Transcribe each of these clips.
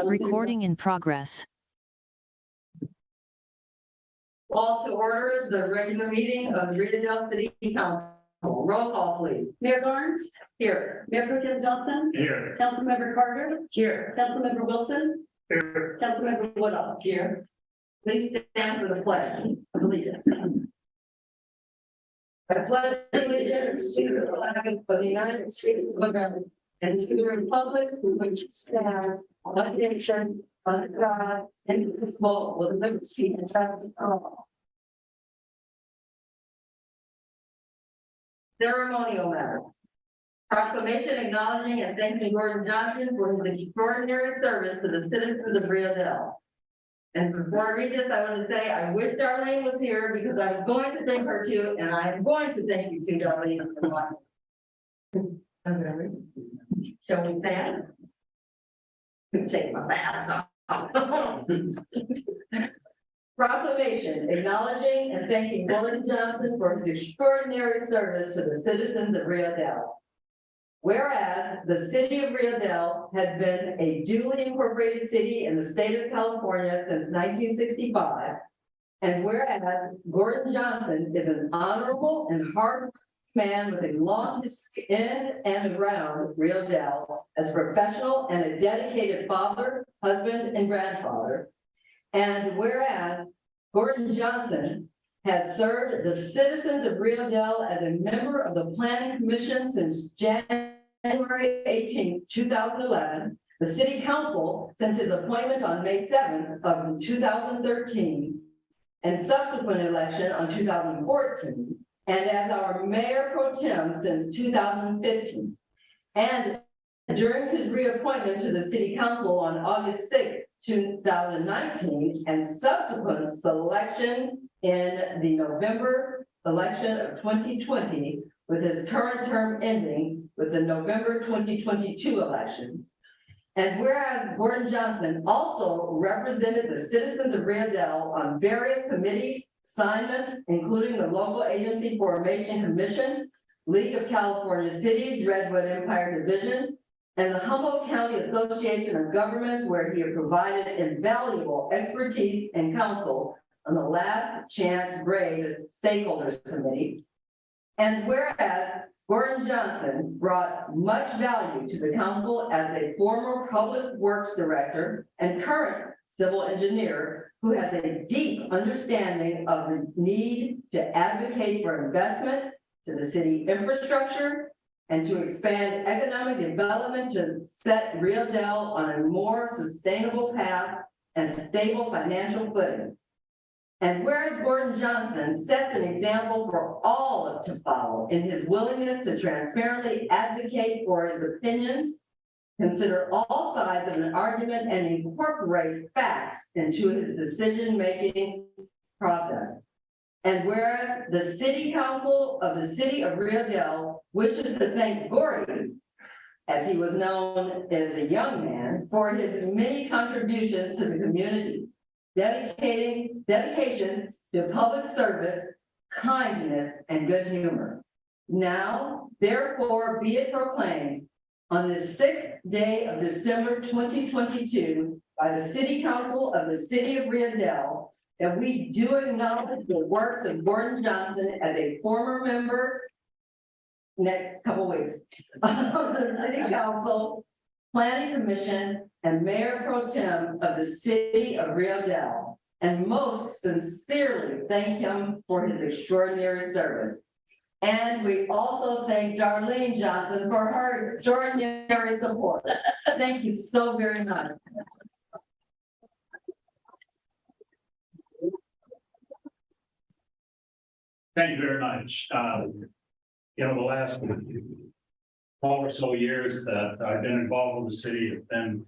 Recording in progress. Call to order the regular meeting of Rio Dell City Council. Roll call, please. Mayor Barnes, Here. Mayor Pro Tem Johnson, Here. Councilmember Carter, Here. Councilmember Wilson, Here. Councilmember Woodall. Here. Please stand for the pledge of allegiance. I pledge allegiance to the flag of the United States of America and to the republic for which it stands, one nation, under God, indivisible, with liberty and justice for all. Ceremonial matters. Proclamation acknowledging and thanking Gordon Johnson for his extraordinary service to the citizens of Rio Dell. And before I read this, I want to say I wish Darlene was here because I was going to thank her too, and I am going to thank you too, Darlene. I'm gonna read this. Shall we stand? Take my mask off. Proclamation acknowledging and thanking Gordon Johnson for his extraordinary service to the citizens of Rio Dell. Whereas the city of Rio Dell has been a duly incorporated city in the state of California since 1965. And whereas Gordon Johnson is an honorable and hard man with a long history in and around Rio Dell as a professional and a dedicated father, husband, and grandfather. And whereas Gordon Johnson has served the citizens of Rio Dell as a member of the Planning Commission since January 18, 2011, the City Council since his appointment on May 7th of 2013, and subsequent election on 2014, and as our Mayor Pro Tem since 2015. And during his reappointment to the City Council on August 6th, 2019, and subsequent selection in the November election of 2020, with his current term ending with the November 2022 election. And whereas Gordon Johnson also represented the citizens of Rio Dell on various committees, assignments, including the Local Agency Formation Commission, League of California Cities, Redwood Empire Division, and the Humboldt County Association of Governments, where he had provided invaluable expertise and counsel on the Last Chance Grade Stakeholders Committee. And whereas Gordon Johnson brought much value to the council as a former public works director and current civil engineer who has a deep understanding of the need to advocate for investment to the city infrastructure and to expand economic development to set Rio Dell on a more sustainable path and stable financial footing. And whereas Gordon Johnson sets an example for all to follow in his willingness to transparently advocate for his opinions, consider all sides of an argument, and incorporate facts into his decision-making process. And whereas the City Council of the City of Rio Dell wishes to thank Gordy, as he was known as a young man, for his many contributions to the community, dedication to public service, kindness, and good humor. Now, therefore, be it proclaimed on the 6th day of December 2022 by the City Council of the City of Rio Dell that we do acknowledge the works of Gordon Johnson as a former member, next couple weeks, of the City Council, Planning Commission, and Mayor Pro Tem of the City of Rio Dell, and most sincerely thank him for his extraordinary service. And we also thank Darlene Johnson for her extraordinary support. Thank you so very much. Thank you very much. The last 12 or so years that I've been involved with the city have been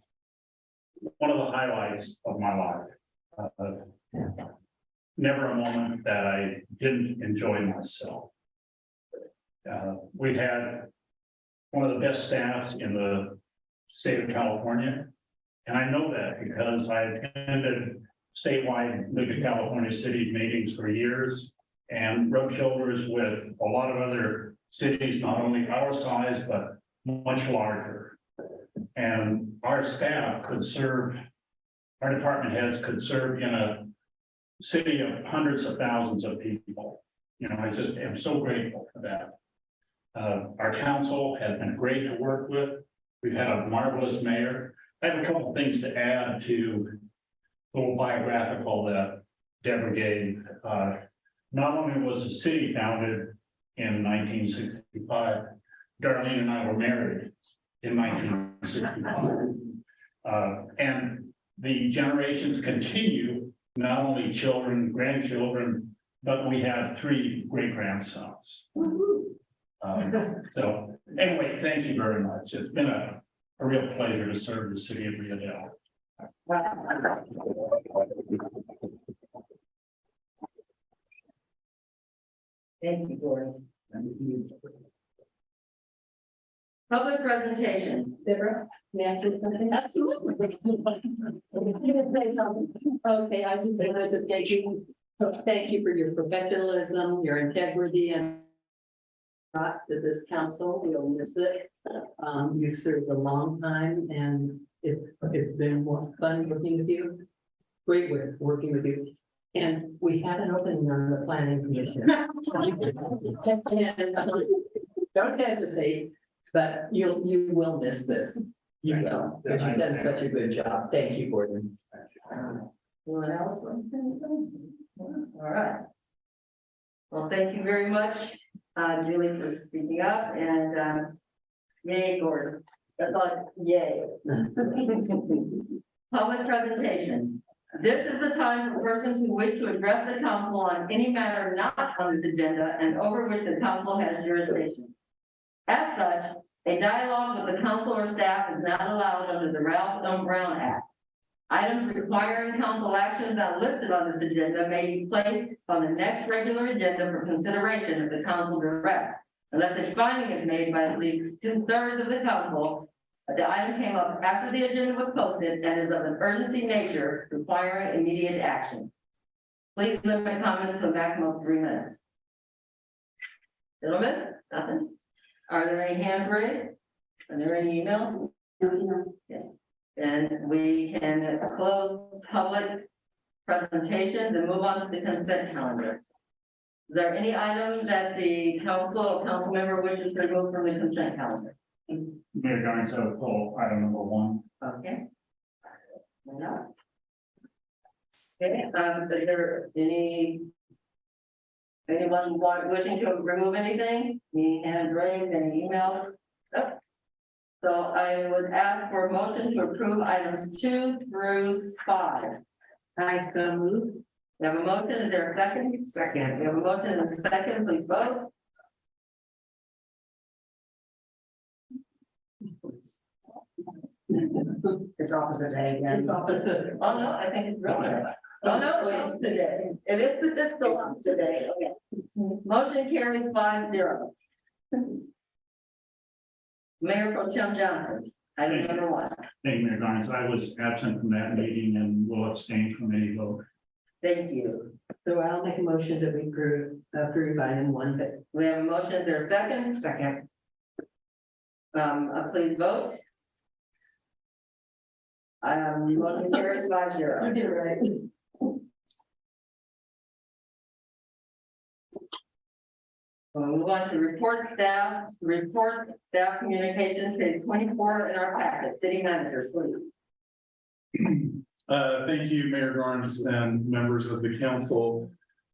one of the highlights of my life. Never a moment that I didn't enjoy myself. We had one of the best staffs in the state of California. And I know that because I attended statewide League of California Cities meetings for years and rubbed shoulders with a lot of other cities, not only our size, but much larger. And our staff could serve, our department heads could serve in a city of hundreds of thousands of people. You know, I just am so grateful for that. Our council has been great to work with. We've had a marvelous mayor. I have a couple of things to add to the little biographical that Deborah gave. Not only was the city founded in 1965, Darlene and I were married in 1965. And the generations continue, not only children, grandchildren, but we have 3 great-grandsons. So anyway, thank you very much. It's been a real pleasure to serve the city of Rio Dell. Thank you, Gordon. Public presentations. Deborah, may I say something? Absolutely. You can say something. Okay, I just wanted to thank you for your professionalism, your integrity, and brought to this council. You'll miss it. You've served a long time, and it's been fun working with you. Great work working with you. And we have an opening on the planning commission. And, don't hesitate, but you will miss this. You will, because you've done such a good job. Thank you, Gordon. Anyone else wants to say anything? All right. Well, thank you very much, Julie, for speaking up, and yay, Gordon. That's all, yay. Public presentations. This is the time for persons who wish to address the council on any matter not on this agenda and over which the council has jurisdiction. As such, a dialogue with the council or staff is not allowed under the Ralph M. Brown Act. Items requiring council actions not listed on this agenda may be placed on the next regular agenda for consideration if the council directs, unless a finding is made by at least 2/3 of the council. The item came up after the agenda was posted and is of an urgency nature requiring immediate action. Please limit comments to a maximum of 3 minutes. Gentlemen, nothing. Are there any hands raised? Are there any emails? Okay. And we can close public presentations and move on to the consent calendar. Is there any items that the council or council member wishes to remove from the consent calendar? Mayor Garnes, I would call item number 1. Okay. No. Okay, is there anyone wishing to remove anything? Any hands raised, any emails? Oh. So I would ask for a motion to approve items 2 through 5. I so move. We have a motion, is there a second? Second. We have a motion and a second, please vote. It's opposite day again. It's opposite. Oh, no, I think it's real. Oh, no, it's today. It is still today, okay. Motion carries 5-0. Mayor Pro Tem Johnson, item number 1. Thank you, Mayor Garnes. I was absent from that meeting and will abstain from any vote. Thank you. So I'll make a motion to approve item 1. We have a motion, is there a second? Second. Please vote. Motion carries 5-0. You did it right. We'll move on to reports staff communications, page 24 in our packet. City manager, please. Thank you, Mayor Garnes and members of the council.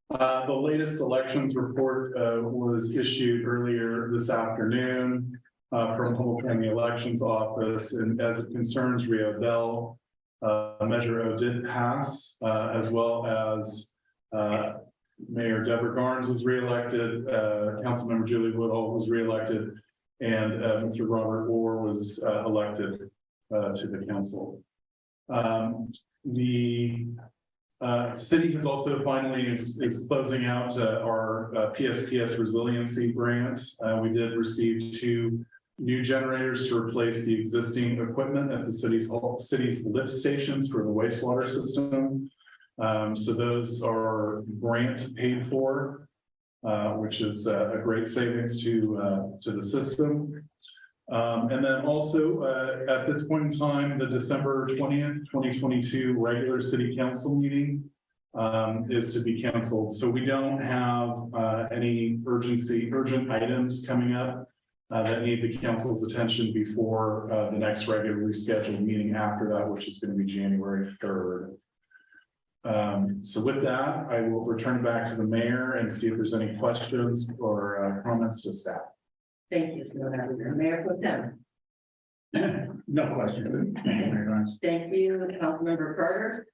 The latest elections report was issued earlier this afternoon from Humboldt County Elections Office, and as it concerns Rio Dell, Measure O did pass, as well as Mayor Deborah Garnes was reelected, Councilmember Julie Woodhull was reelected, and Mr. Robert Orr was elected to the council. The city has also finally is closing out our PSPS resiliency grant. We did receive 2 new generators to replace the existing equipment at the city's lift stations for the wastewater system. So those are grant paid for, which is a great savings to the system. And then also, at this point in time, the December 20th, 2022 regular city council meeting is to be canceled. So we don't have any urgent items coming up that need the council's attention before the next regularly scheduled meeting after that, which is going to be January 3rd. So with that, I will return back to the mayor and see if there's any questions or comments to staff. Thank you, Mayor Pro Tem. No question. Thank you very much. Thank you, Councilmember Carter.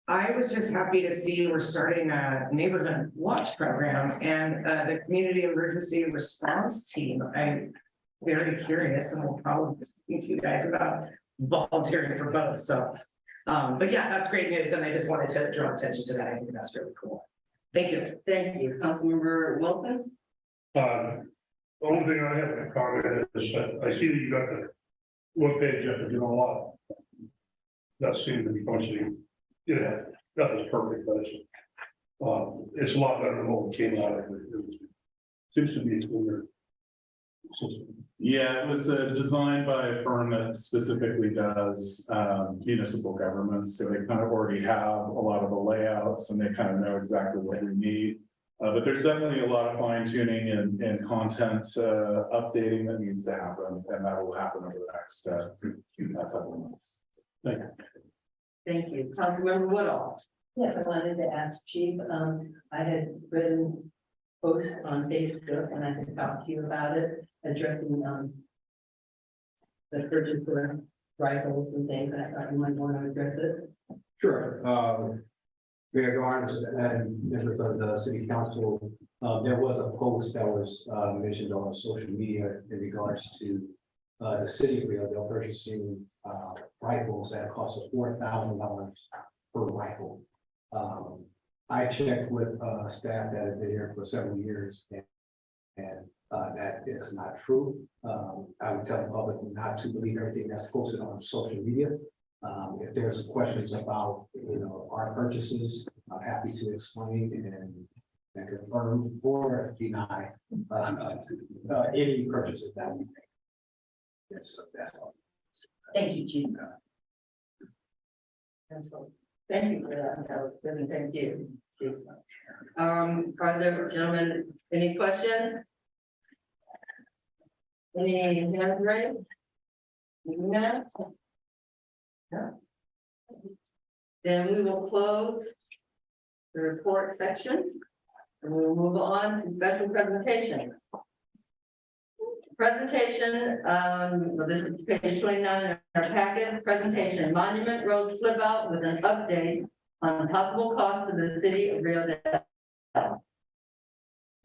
I was just happy to see we're starting a neighborhood watch programs and the community emergency response team. I'm very curious and we'll probably speak to you guys about volunteering for both. So, but yeah, that's great news. And I just wanted to draw attention to that. I think that's really cool. Thank you. Thank you, Councilmember Wilson. The only thing I have to comment is that I see that you got the webpage up and doing a lot. That seems to be functioning. Yeah, nothing's perfect, but it's a lot better than what we came out of. It seems to be a smoother system. Yeah, it was designed by a firm that specifically does municipal governments. So they kind of already have a lot of the layouts and they kind of know exactly what we need. But there's definitely a lot of fine tuning and content updating that needs to happen, and that will happen over the next couple of months. Thank you. Thank you, Councilmember Woodall. Yes, I wanted to ask Chief, I had written posts on Facebook and I had talked to you about it, addressing the purchase of rifles and things. I thought you might want to address it. Sure. Mayor Garnes and members of the city council, there was a post that was mentioned on social media in regards to the city of Rio Dell purchasing rifles at a cost of $4,000 per rifle. I checked with staff that have been here for several years, and that is not true. I would tell the public not to believe everything that's posted on social media. If there's questions about, our purchases, I'm happy to explain and confirm or deny any purchases that we make. Yes, so that's all. Thank you, Chief. Thank you for that. That was good. And thank you, Chief. Are there, gentlemen, any questions? Any hands raised? No? No. Then we will close the report section and we will move on to special presentations. Presentation, this is page 29 in our packets, presentation, Monument Road slip out with an update on possible costs to the city of Rio Dell.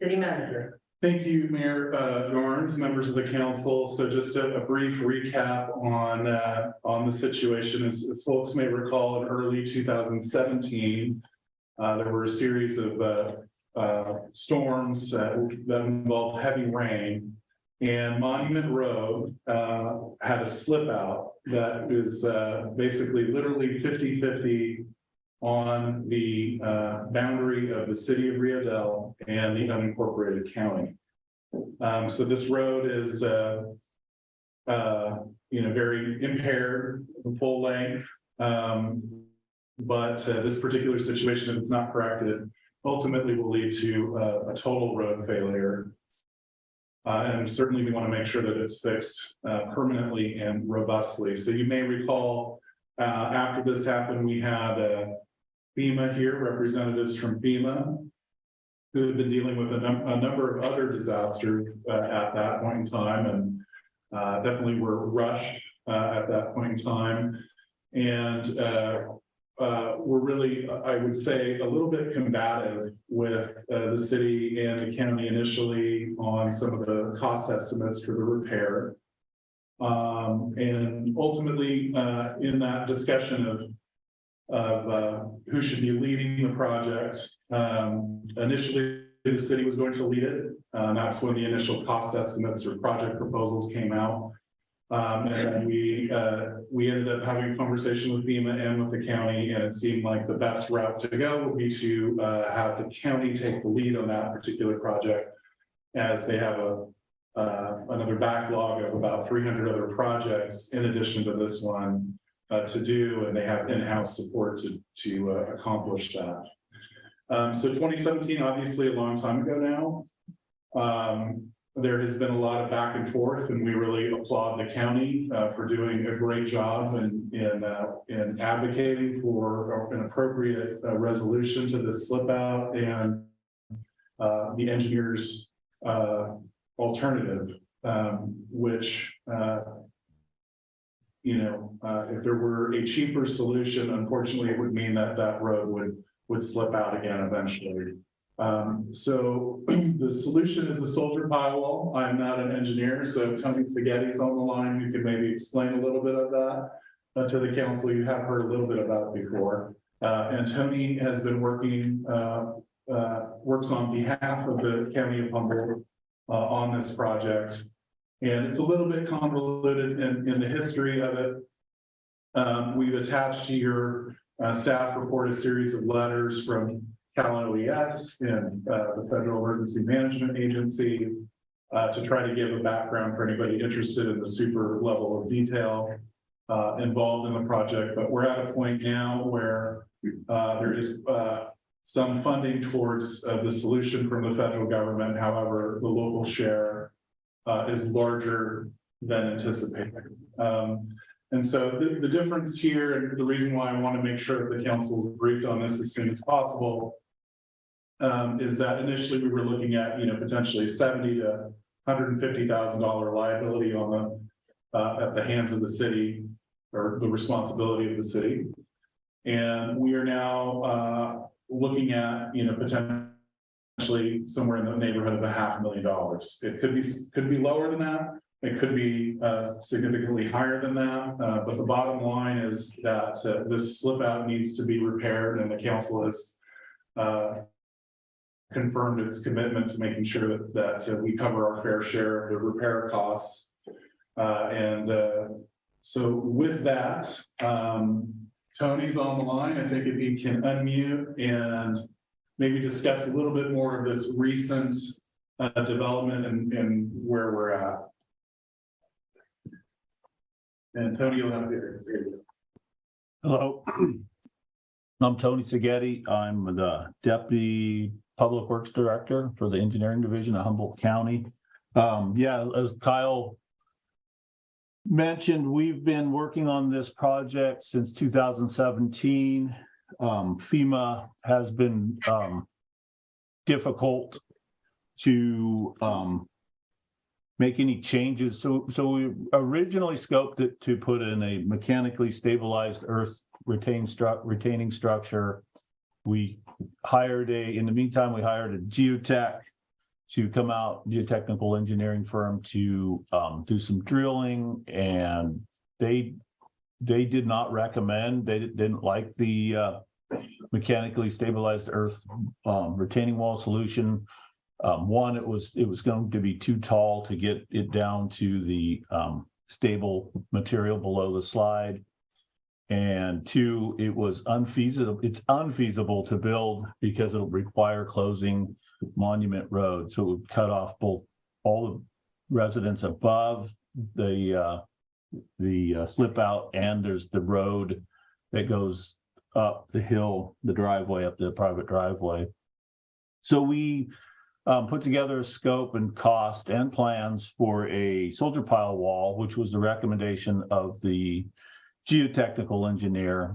City manager. Thank you, Mayor Garnes, members of the council. So just a brief recap on the situation. As folks may recall, in early 2017, there were a series of storms that involved heavy rain, and Monument Road had a slip out that was basically literally 50-50 on the boundary of the city of Rio Dell and the unincorporated county. So this road is, very impaired, full length. But this particular situation, if it's not corrected, ultimately will lead to a total road failure. And certainly we want to make sure that it's fixed permanently and robustly. So you may recall after this happened, we had FEMA here, representatives from FEMA, who had been dealing with a number of other disasters at that point in time, and definitely were rushed at that point in time. And we're really, I would say, a little bit combative with the city and the county initially on some of the cost estimates for the repair. And ultimately, in that discussion of who should be leading the project, initially the city was going to lead it. That's when the initial cost estimates or project proposals came out. And then we ended up having a conversation with FEMA and with the county, and it seemed like the best route to go would be to have the county take the lead on that particular project, as they have another backlog of about 300 other projects in addition to this one to do, and they have in-house support to accomplish that. So 2017, obviously a long time ago now. There has been a lot of back and forth, and we really applaud the county for doing a great job in advocating for an appropriate resolution to this slip out and the engineer's alternative, which if there were a cheaper solution, unfortunately, it would mean that that road would slip out again eventually. So the solution is a soldier pile wall. I'm not an engineer, so Tony Spaghetti's on the line, who can maybe explain a little bit of that to the council. You have heard a little bit about it before. And Tony has been working, works on behalf of the county of Humboldt on this project. And it's a little bit convoluted in the history of it. We've attached to your staff report a series of letters from Cal OES and the Federal Emergency Management Agency to try to give a background for anybody interested in the super level of detail involved in the project. But we're at a point now where there is some funding towards the solution from the federal government. However, the local share is larger than anticipated. And so the difference here, and the reason why I want to make sure that the council is briefed on this as soon as possible, is that initially we were looking at, potentially $70,000 to $150,000 liability on the at the hands of the city, or the responsibility of the city, and we are now looking at, potentially somewhere in the neighborhood of $500,000. It could be lower than that. It could be significantly higher than that, but the bottom line is that this slip out needs to be repaired, and the council has confirmed its commitment to making sure that we cover our fair share of the repair costs. So with that, Tony's on the line. I think if he can unmute and maybe discuss a little bit more of this recent development and where we're at. And Tony, you'll have to. Hello, I'm Tony Spaghetti. I'm the Deputy Public Works Director for the Engineering Division of Humboldt County. As Kyle mentioned, we've been working on this project since 2017. FEMA has been difficult to make any changes. So we originally scoped it to put in a mechanically stabilized earth retaining structure. We hired in the meantime, we hired a geotech to come out, geotechnical engineering firm to do some drilling, and they did not recommend, they didn't like the mechanically stabilized earth retaining wall solution. One, it was going to be too tall to get it down to the stable material below the slide. And two, it was unfeasible. It's unfeasible to build because it'll require closing Monument Road. So it would cut off all the residents above the slip out, and there's the road that goes up the hill, the driveway, up the private driveway. So we put together a scope and cost and plans for a soldier pile wall, which was the recommendation of the geotechnical engineer,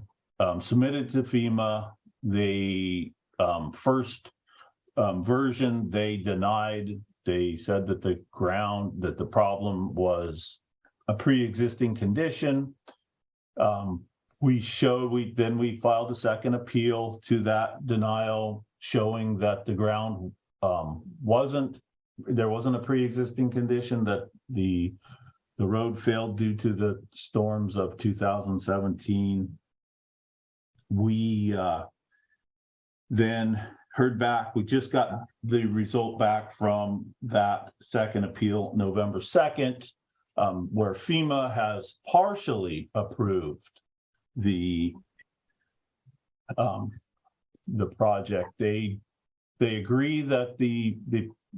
submitted to FEMA. The first version they denied. They said that the problem was a pre-existing condition. We filed a second appeal to that denial, showing that the ground there wasn't a pre-existing condition, that the road failed due to the storms of 2017. We then heard back. We just got the result back from that second appeal, November 2nd, where FEMA has partially approved the project. They agree that the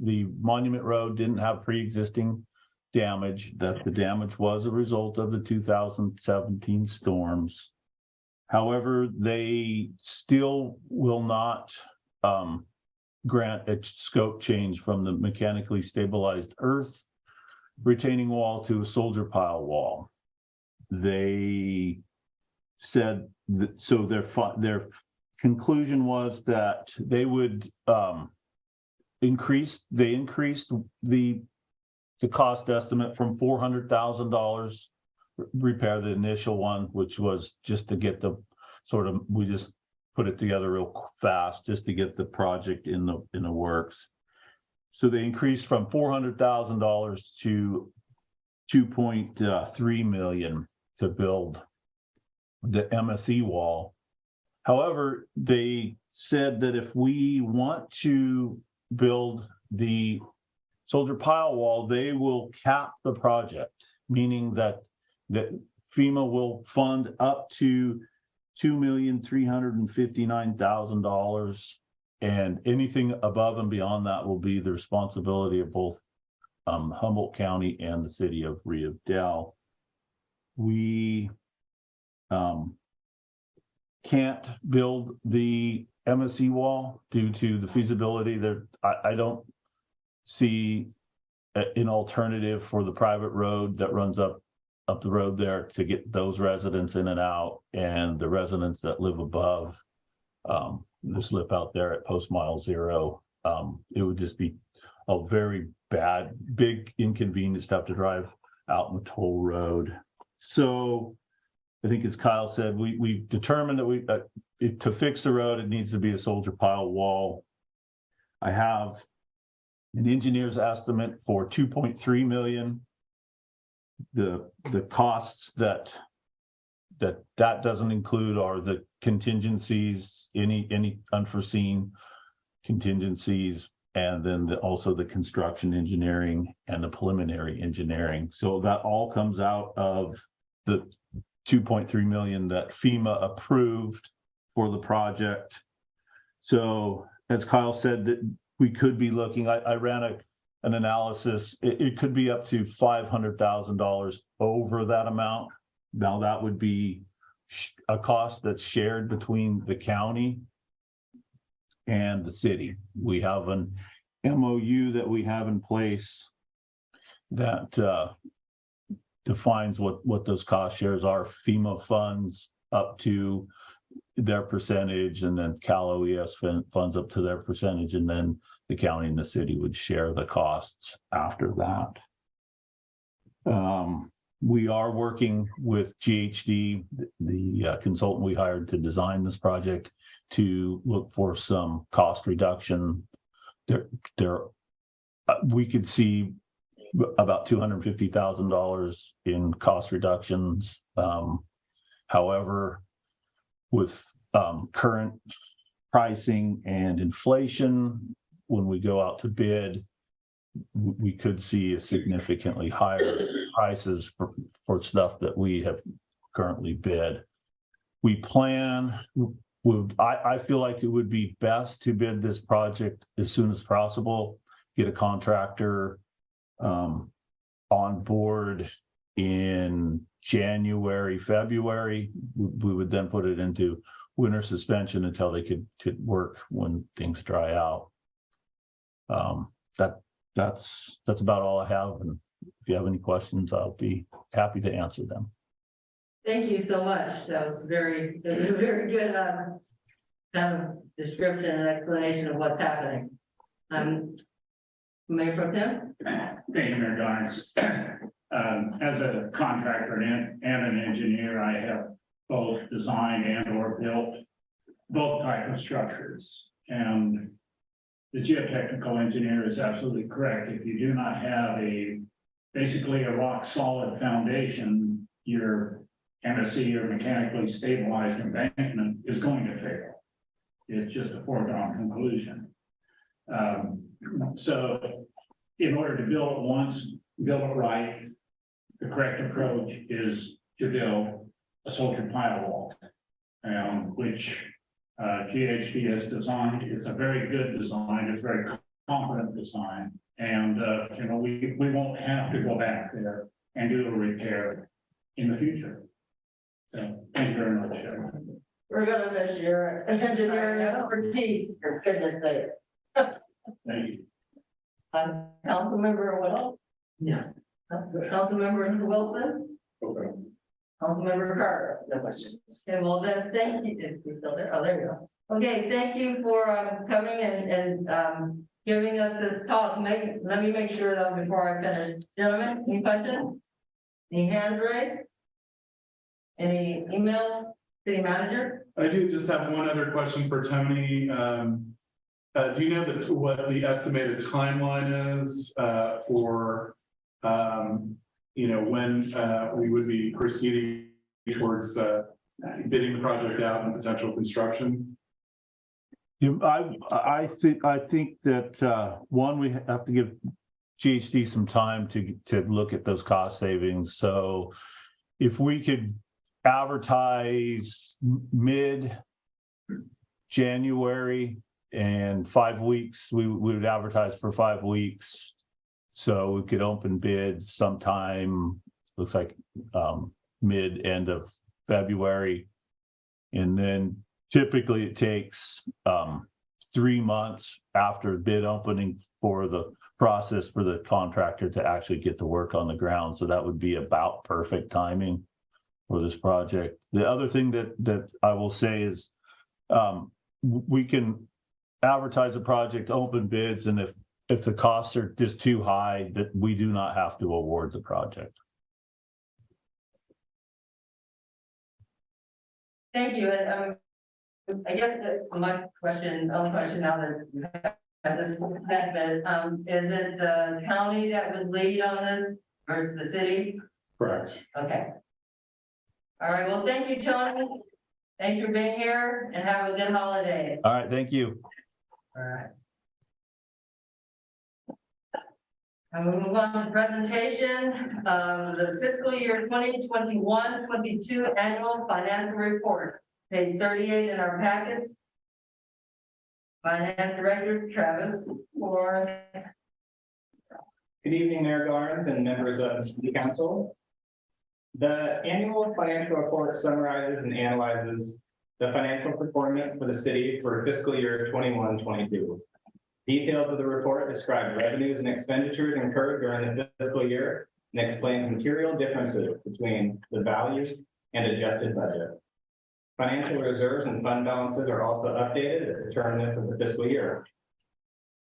the Monument Road didn't have pre-existing damage, that the damage was a result of the 2017 storms. However, they still will not grant a scope change from the mechanically stabilized earth retaining wall to a soldier pile wall. They said that, so their conclusion was that they would increased the cost estimate from $400,000 repair the initial one, which was just to get the sort of, we just put it together real fast just to get the project in the works. So they increased from $400,000 to $2.3 million to build the MSE wall. However, they said that if we want to build the soldier pile wall, they will cap the project, meaning that FEMA will fund up to $2,359,000, and anything above and beyond that will be the responsibility of both Humboldt County and the city of Rio Dell. We can't build the MSE wall due to the feasibility that I don't see an alternative for the private road that runs up the road there to get those residents in and out, and the residents that live above the slip out there at post mile 0. It would just be a very big inconvenience to have to drive out in the toll road. So I think, as Kyle said, we determined that to fix the road, it needs to be a soldier pile wall. I have an engineer's estimate for $2.3 million. The costs that doesn't include are the contingencies, any unforeseen contingencies, and then also the construction engineering and the preliminary engineering. So that all comes out of the $2.3 million that FEMA approved for the project. So as Kyle said, that we could be looking, I ran an analysis, it could be up to $500,000 over that amount. Now that would be a cost that's shared between the county and the city. We have an MOU that we have in place that defines what those cost shares are. FEMA funds up to their percentage, and then Cal OES funds up to their percentage, and then the county and the city would share the costs after that. We are working with GHD, the consultant we hired to design this project, to look for some cost reduction. We could see about $250,000 in cost reductions. However, with current pricing and inflation, when we go out to bid, we could see a significantly higher prices for stuff that we have currently bid. We plan, I feel like it would be best to bid this project as soon as possible, get a contractor on board in January, February. We would then put it into winter suspension until they could work when things dry out. That's about all I have. And if you have any questions, I'll be happy to answer them. Thank you so much. That was very good kind of description and explanation of what's happening. Mayor Pro Tem? Thank you, Mayor Garnes. As a contractor and an engineer, I have both designed and or built both types of structures. And the geotechnical engineer is absolutely correct. If you do not have basically a rock solid foundation, your MSE or mechanically stabilized embankment is going to fail. It's just a foregone conclusion. So in order to build it once, build it right, the correct approach is to build a soldier pile wall, which GHD has designed. It's a very good design. It's very confident to sign. And, we won't have to go back there and do a repair in the future. So, thank you very much, Sharon. We're gonna miss your engineering expertise, for goodness sake. Thank you. Councilmember Whittle? Yeah. Councilmember Wilson? Okay. Councilmember Carter? No questions. Okay, well then, thank you. Is he still there? Oh, there you go. Okay, thank you for coming and giving us this talk. Let me make sure though before I finish. Gentlemen, any questions? Any hands raised? Any emails? City manager? I do just have one other question for Tony. Do you know what the estimated timeline is for, when we would be proceeding towards bidding the project out and potential construction? I think that, one, we have to give GHD some time to look at those cost savings. So if we could advertise mid-January and 5 weeks, we would advertise for 5 weeks. So we could open bids sometime, looks like end of February. And then typically it takes 3 months after bid opening for the process for the contractor to actually get the work on the ground. So that would be about perfect timing for this project. The other thing that I will say is we can advertise a project, open bids, and if the costs are just too high, that we do not have to award the project. Thank you. And I guess my only question now that you have this, is it the county that would lead on this versus the city? Correct. Okay. All right, well, thank you, Tony. Thanks for being here and have a good holiday. All right, thank you. All right. And we'll move on to the presentation of the fiscal year 2021-22 annual financial report, page 38 in our packets. Finance Director Travis Moore. Good evening, Mayor Garnes and members of the City Council. The annual financial report summarizes and analyzes the financial performance for the city for fiscal year 21-22. Details of the report describe revenues and expenditures incurred during the fiscal year and explains material differences between the values and adjusted budget. Financial reserves and fund balances are also updated at the terminus of the fiscal year.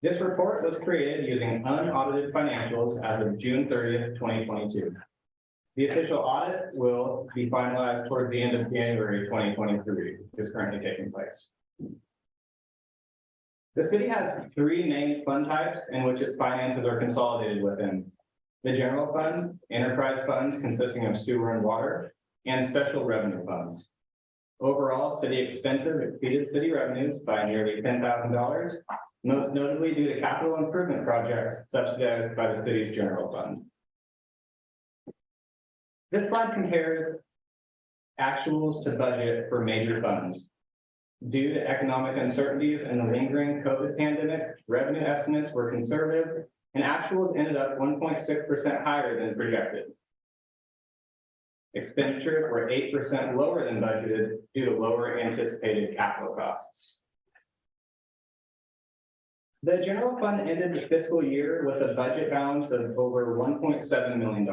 This report was created using unaudited financials as of June 30th, 2022. The official audit will be finalized towards the end of January 2023, which is currently taking place. The city has 3 main fund types in which its finances are consolidated within: the general fund, enterprise funds consisting of sewer and water, and special revenue funds. Overall, city expenses exceeded city revenues by nearly $10,000, most notably due to capital improvement projects subsidized by the city's general fund. This slide compares actuals to budget for major funds. Due to economic uncertainties and the lingering COVID pandemic, revenue estimates were conservative and actuals ended up 1.6% higher than projected. Expenditures were 8% lower than budgeted due to lower anticipated capital costs. The general fund ended the fiscal year with a budget balance of over $1.7 million.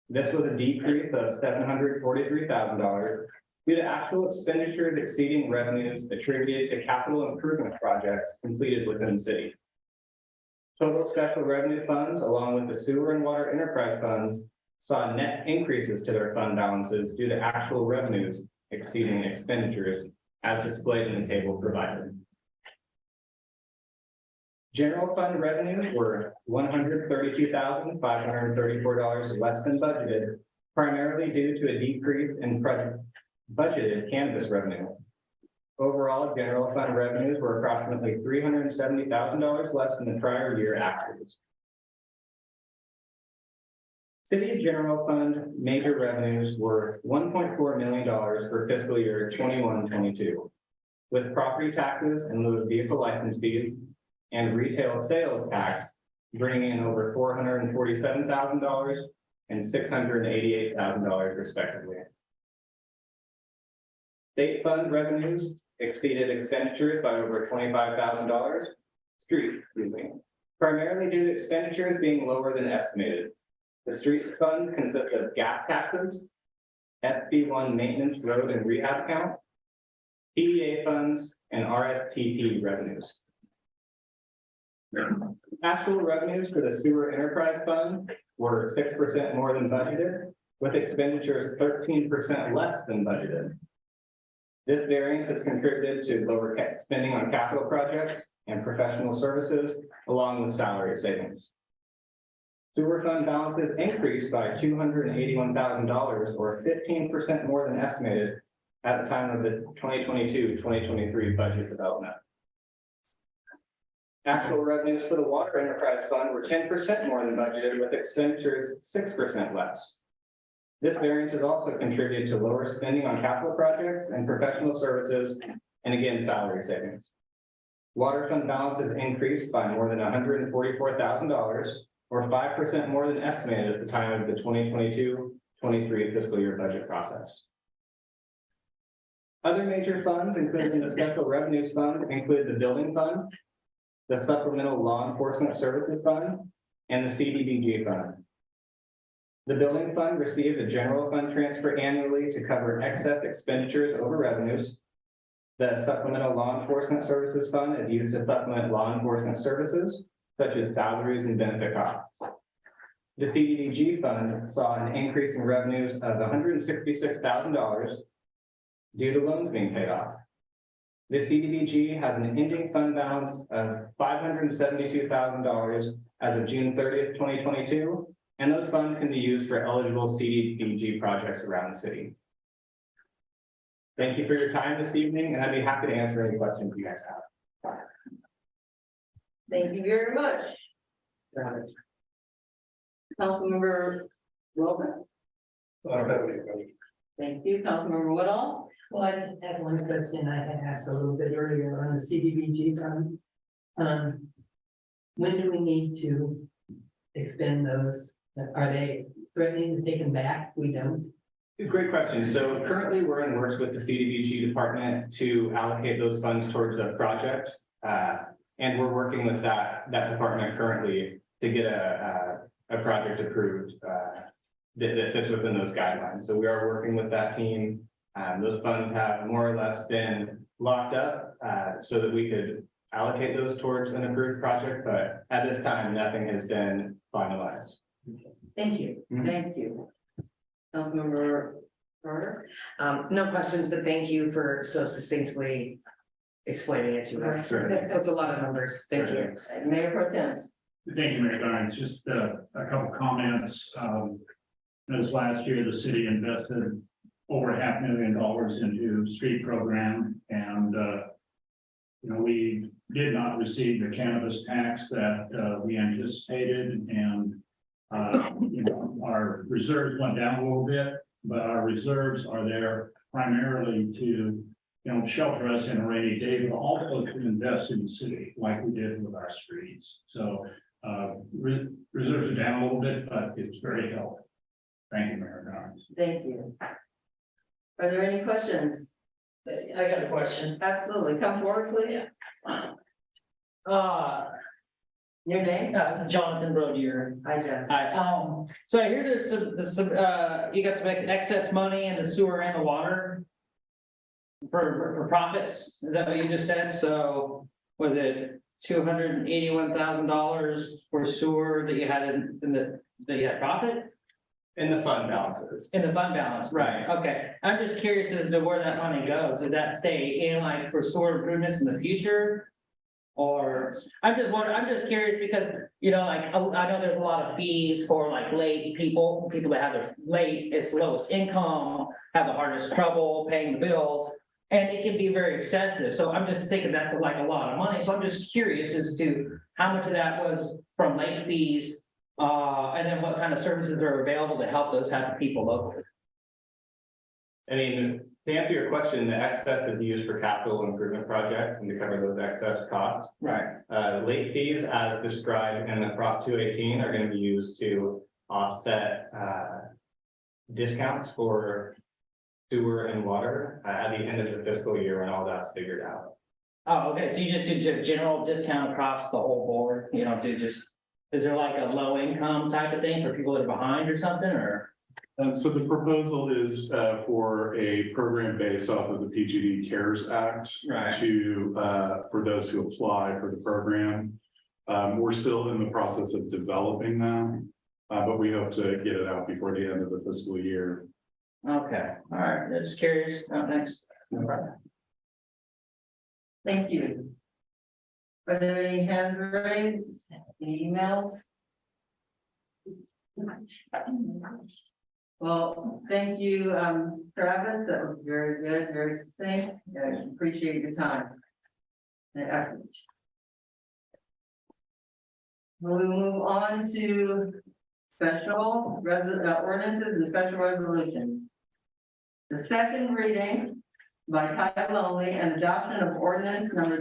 This was a decrease of $743,000 due to actual expenditures exceeding revenues attributed to capital improvement projects completed within the city. Total special revenue funds, along with the sewer and water enterprise funds, saw net increases to their fund balances due to actual revenues exceeding expenditures, as displayed in the table provided. General fund revenues were $132,534 less than budgeted, primarily due to a decrease in budgeted cannabis revenue. Overall, general fund revenues were approximately $370,000 less than the prior year actuals. City general fund major revenues were $1.4 million for fiscal year 21-22, with property taxes in lieu of vehicle license fees and retail sales tax, bringing in over $447,000 and $688,000 respectively. State fund revenues exceeded expenditures by over $25,000, primarily due to expenditures being lower than estimated. The streets fund consists of gas taxes, SB1 maintenance, road and rehab account, PEA funds, and RSTP revenues. Actual revenues for the sewer enterprise fund were 6% more than budgeted, with expenditures 13% less than budgeted. This variance has contributed to lower spending on capital projects and professional services, along with salary savings. Sewer fund balances increased by $281,000, or 15% more than estimated at the time of the 2022-2023 budget development. Actual revenues for the water enterprise fund were 10% more than budgeted, with expenditures 6% less. This variance has also contributed to lower spending on capital projects and professional services, and again, salary savings. Water fund balances increased by more than $144,000, or 5% more than estimated at the time of the 2022-23 fiscal year budget process. Other major funds, including the special revenues fund, include the building fund, the supplemental law enforcement services fund, and the CDBG fund. The building fund receives a general fund transfer annually to cover excess expenditures over revenues. The supplemental law enforcement services fund is used to supplement law enforcement services, such as salaries and benefit costs. The CDBG fund saw an increase in revenues of $166,000 due to loans being paid off. The CDBG has an ending fund balance of $572,000 as of June 30th, 2022, and those funds can be used for eligible CDBG projects around the city. Thank you for your time this evening, and I'd be happy to answer any questions you guys have. Thank you very much. Councilmember Wilson? I don't have any questions. Thank you. Councilmember Woodall? Well, I just have one question I had asked a little bit earlier on the CDBG fund. When do we need to expend those? Are they threatening to take them back? We don't. Great question. So currently we're in works with the CDBG department to allocate those funds towards a project. And we're working with that department currently to get a project approved that fits within those guidelines. So we are working with that team. Those funds have more or less been locked up so that we could allocate those towards an approved project, but at this time, nothing has been finalized. Thank you. Thank you. Councilmember Carter? No questions, but thank you for so succinctly explaining it to us. Sure. That's a lot of numbers. Thank you. Mayor Pro Tem? Thank you, Mayor Garnes. Just a couple comments. This last year, the city invested over $500,000 into street program, and we did not receive the cannabis tax that we anticipated, and our reserves went down a little bit, but our reserves are there primarily to shelter us in a rainy day, but also to invest in the city like we did with our streets. So reserves are down a little bit, but it's very helpful. Thank you, Mayor Garnes. Thank you. Are there any questions? I got a question. Absolutely. Come forward, please. Your name? Jonathan Brodier. Hi, Jen. Hi, so I hear there's some, you got some excess money in the sewer and the water for profits. Is that what you just said? So was it $281,000 for sewer that you had that you had profit? In the fund balances. In the fund balance, right, okay. I'm just curious as to where that money goes. Does that stay in like for sewer improvements in the future? Or, I'm just wondering, I'm just curious because, like, I know there's a lot of fees for like late people that have their late, it's lowest income, have the hardest trouble paying the bills. And it can be very excessive. So I'm just thinking that's like a lot of money. So I'm just curious as to how much of that was from late fees. And then what kind of services are available to help those type of people locally? I mean, To answer your question, the excess is used for capital improvement projects and to cover those excess costs. Right. Late fees, as described in the Prop 218, are going to be used to offset discounts for sewer and water at the end of the fiscal year when all that's figured out. Oh, okay, so you just do general discount across the whole board, you don't do just, is there like a low income type of thing for people that are behind or something, or? So the proposal is for a program based off of the PGD CARES Act Right. to for those who apply for the program. We're still in the process of developing that, but we hope to get it out before the end of the fiscal year. Okay, all right, I'm just curious, next. Thank you. Are there any hands raised, any emails? Well, thank you, Travis, that was very good, very succinct, I appreciate your time and effort. We move on to special ordinances and special resolutions. The second reading by title only and adoption of ordinance number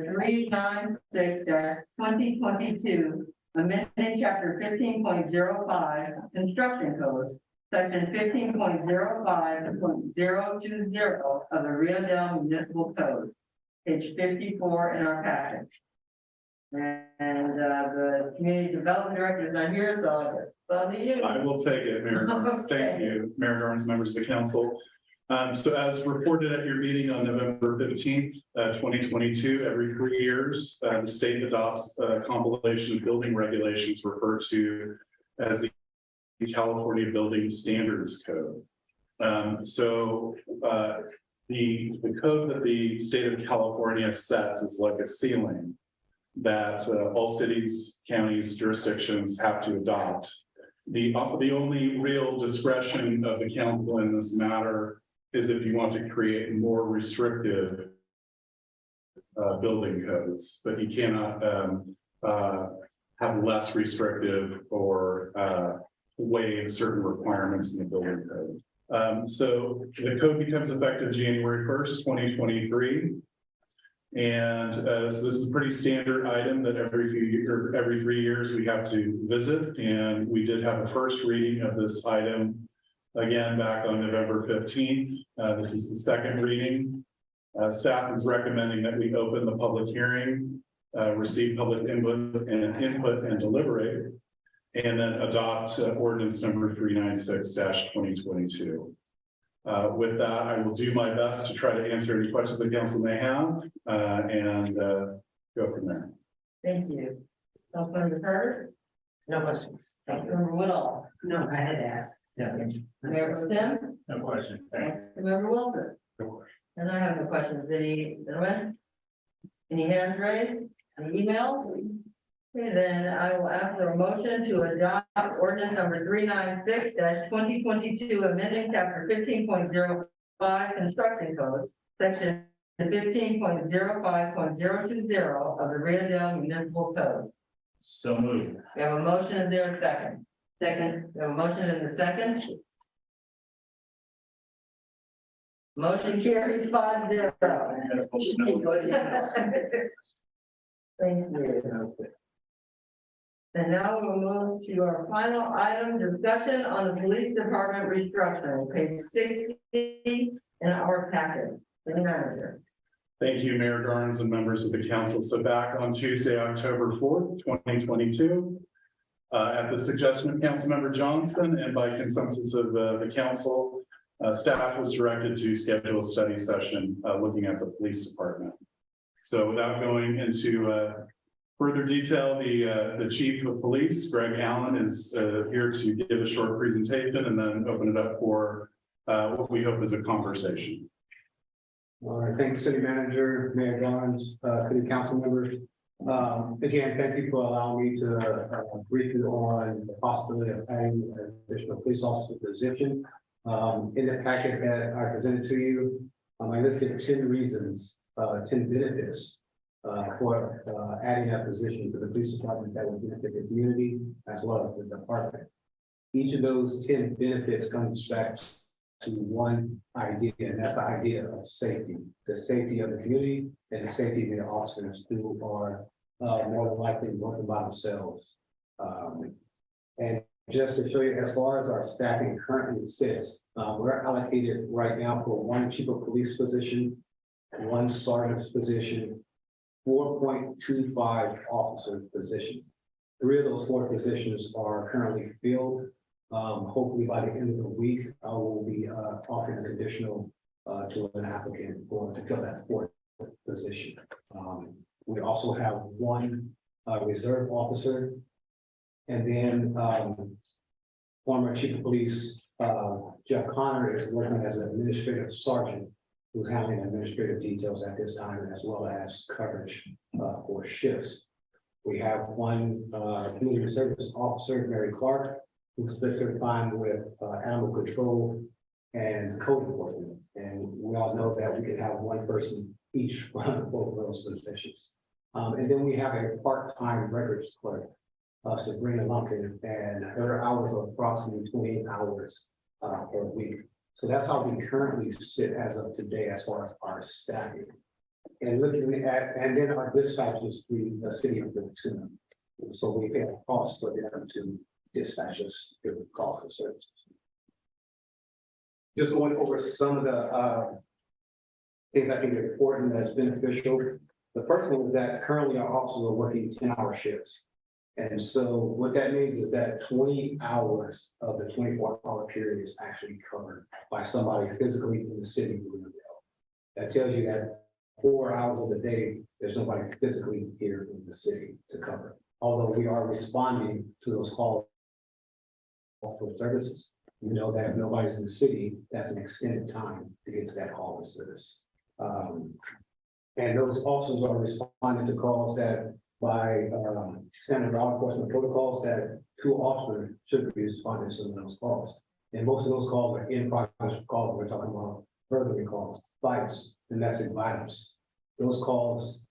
396-2022, amending chapter 15.05 construction codes, section 15.05.020 of the Rio Dell Municipal Code, page 54 in our packets. And the community development director is not here, so I'll leave you. I will take it, Mayor. Garnes. Thank you, Mayor Garnes, members of the council. So as reported at your meeting on November 15th, 2022, every 3 years, the state adopts a compilation of building regulations referred to as the California Building Standards Code. The code that the state of California sets is like a ceiling that all cities, counties, jurisdictions have to adopt. The only real discretion of the council in this matter is if you want to create more restrictive building codes, but you cannot have less restrictive or waive certain requirements in the building code. So the code becomes effective January 1st, 2023. And so this is a pretty standard item that every 3 years we have to visit. And we did have a first reading of this item again back on November 15th. This is the second reading. Staff is recommending that we open the public hearing, receive public input and deliberate, and then adopt ordinance number 396-2022. With that, I will do my best to try to answer any questions the council may have and go from there. Thank you. Councilmember Carter? No questions. Councilmember Woodall? No, I had asked. Mayor Pro Tem? No question. Thanks. Councilmember Wilson? And I have no questions. Any gentlemen? Any hands raised? Any emails? Okay, then I will ask for a motion to adopt ordinance number 396-2022, amending chapter 15.05 construction codes, section 15.05.020 of the Rio Dell Municipal Code. So moved. We have a motion. Is there a second? Second. We have a motion in the second. Motion carries 5-0. Thank you. And now we'll move to our final item, discussion on the police department restructuring, page 60 in our packets. City Manager. Thank you, Mayor Garnes and members of the council. So back on Tuesday, October 4th, 2022, at the suggestion of Councilmember Johnson and by consensus of the council, staff was directed to schedule a study session looking at the police department. So without going into further detail, the chief of police, Greg Allen, is here to give a short presentation and then open it up for what we hope is a conversation. All right, thanks, City Manager, Mayor Garnes, City Council members. Again, thank you for allowing me to brief you on the possibility of adding an additional police officer position. In the packet that I presented to you, I listed 10 reasons, 10 benefits for adding that position to the police department that would benefit the community as well as the department. Each of those 10 benefits comes back to one idea, and that's the idea of safety, the safety of the community and the safety of the officers who are more than likely working by themselves. And just to show you, as far as our staffing currently sits, we're allocated right now for one chief of police position, one sergeant's position, 4.25 officer position. 3 of those 4 positions are currently filled. Hopefully by the end of the week, I will be offering a conditional to an applicant to fill that 4th position. We also have 1 reserve officer. And then former chief of police Jeff Connor is working as an administrative sergeant who's handling administrative details at this time, as well as coverage for shifts. We have 1 community service officer, Mary Clark, who split her time with animal control and code enforcement. And we all know that we can have 1 person each run both of those positions. And then we have a part-time records clerk, Sabrina Lumpkin, and her hours are approximately 28 hours per week. So that's how we currently sit as of today as far as our staffing. And looking at, and then our dispatches, the city of Biltuna. So we pay a cost for them to dispatch us to call for services. Just going over some of the things I think are important that's beneficial. The first one is that currently our officers are working 10-hour shifts. And so what that means is that 20 hours of the 24-hour period is actually covered by somebody physically in the city of Rio Dell. That tells you that 4 hours of the day, there's nobody physically here in the city to cover. Although we are responding to those calls for services, you know that if nobody's in the city, that's an extended time to get to that call for service. And those officers are responding to calls that by standard law enforcement protocols that 2 officers should be responding to some of those calls. And most of those calls are in progress calls. We're talking about burglary calls, fights, domestic violence. Those calls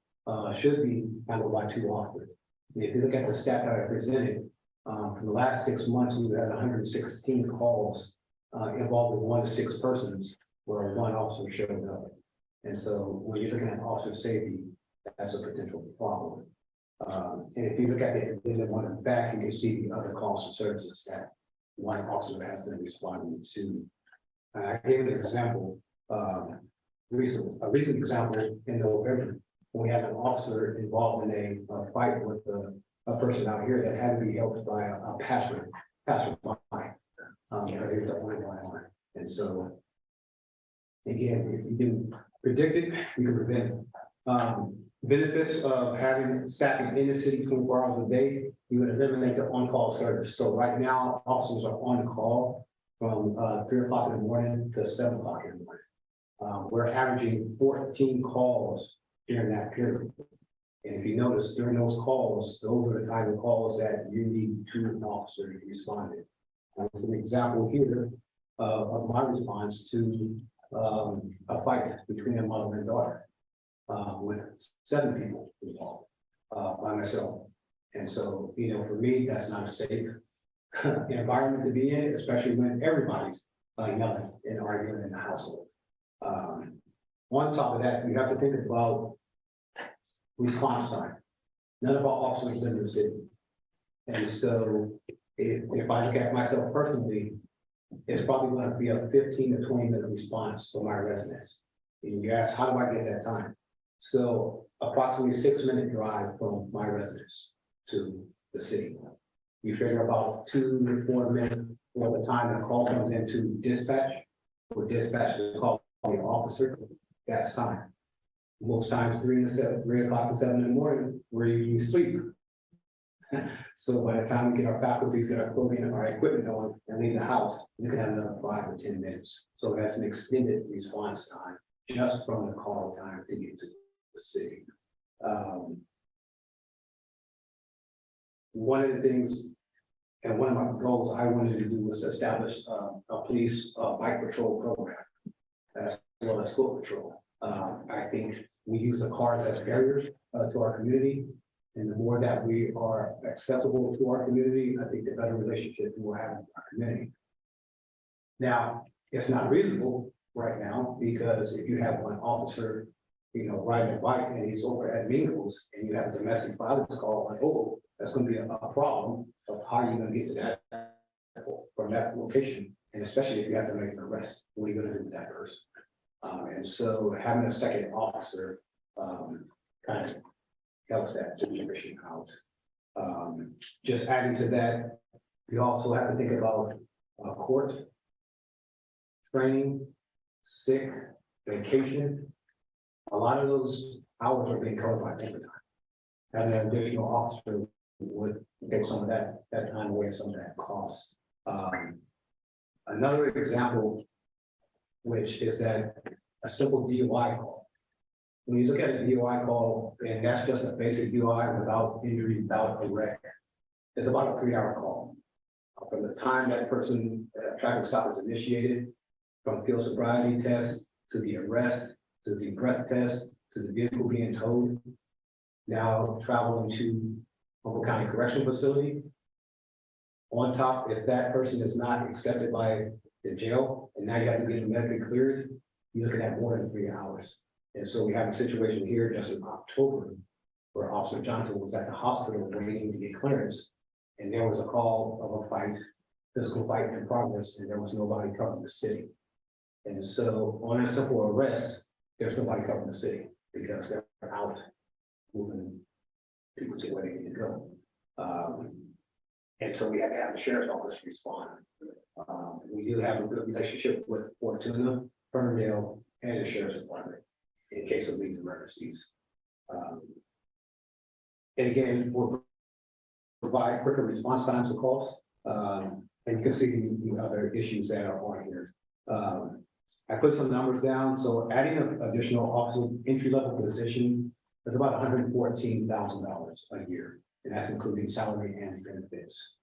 should be handled by 2 officers. And if you look at the stat that I presented, for the last 6 months, we've had 116 calls involving 1 to 6 persons where 1 officer showed up. And so when you're looking at officer safety, that's a potential problem. And if you look at it, then on the back, you can see the other calls for services that 1 officer has been responding to. I gave an example, a recent example in November, when we had an officer involved in a fight with a person out here that had to be helped by a passerby, because he was a line. And so, again, if you can predict it, you can prevent it. Benefits of having staffing in the city 24 hours a day, you would eliminate the on-call service. So right now, officers are on call from 3 o'clock in the morning to 7 o'clock in the morning. We're averaging 14 calls during that period. And if you notice, during those calls, those are the kind of calls that you need 2 officers to respond to. As an example here of my response to a fight between a mother and daughter. With 7 people involved by myself. And so, you know, for me, that's not a safe environment to be in, especially when everybody's yelling and arguing in the household. On top of that, you have to think about response time. None of our officers live in the city. And so if I look at myself personally, it's probably going to be a 15 to 20 minute response for my residents. And you ask, how do I get that time? So approximately 6-minute drive from my residence to the city. You figure about 2 to 4 minutes for the time the call comes into dispatch. For dispatch to call the officer, that's time. Most times 3 o'clock to 7 in the morning, we're usually asleep. So by the time we get our faculties, get our clothing and our equipment on and leave the house, we can have another 5 to 10 minutes. So that's an extended response time just from the call time to get to the city. One of the things and one of my goals I wanted to do was to establish a police bike patrol program as well as foot patrol. I think we use the cars as barriers to our community. And the more that we are accessible to our community, I think the better relationship we will have with our community. Now, it's not reasonable right now, because if you have one officer, riding a bike and he's over at Mingles, and you have a domestic violence call on hold, that's gonna be a problem of how you're gonna get to that from that location, and especially if you have to make an arrest, what are you gonna do with that person? And so having a second officer, kind of helps that situation out. Just adding to that, you also have to think about, court, training, sick, vacation. A lot of those hours are being covered by overtime. Having an additional officer would take some of that time away, some of that cost. Another example, which is that a simple DUI call. When you look at a DUI call, and that's just a basic DUI without injury, without a wreck, it's about a 3-hour call. From the time that person, traffic stop is initiated, from field sobriety test, to the arrest, to the breath test, to the vehicle being towed. Now traveling to Humboldt County Correctional Facility. On top, if that person is not accepted by the jail, and now you have to get them medically cleared, you're looking at more than 3 hours. And so we have a situation here just in October, where Officer Johnson was at the hospital waiting to get clearance. And there was a call of a fight, physical fight in progress, and there was nobody covering the city. And so on a simple arrest, there's nobody covering the city because they're out moving people to where they need to go. And so we had to have the sheriff's office respond. We do have a good relationship with Fortuna, Ferndale, and the sheriff's department in case of these emergencies. And again, we'll provide quicker response times to calls. And you can see the other issues that are on here. I put some numbers down. So adding an additional officer entry-level position is about $114,000 a year, and that's including salary and benefits.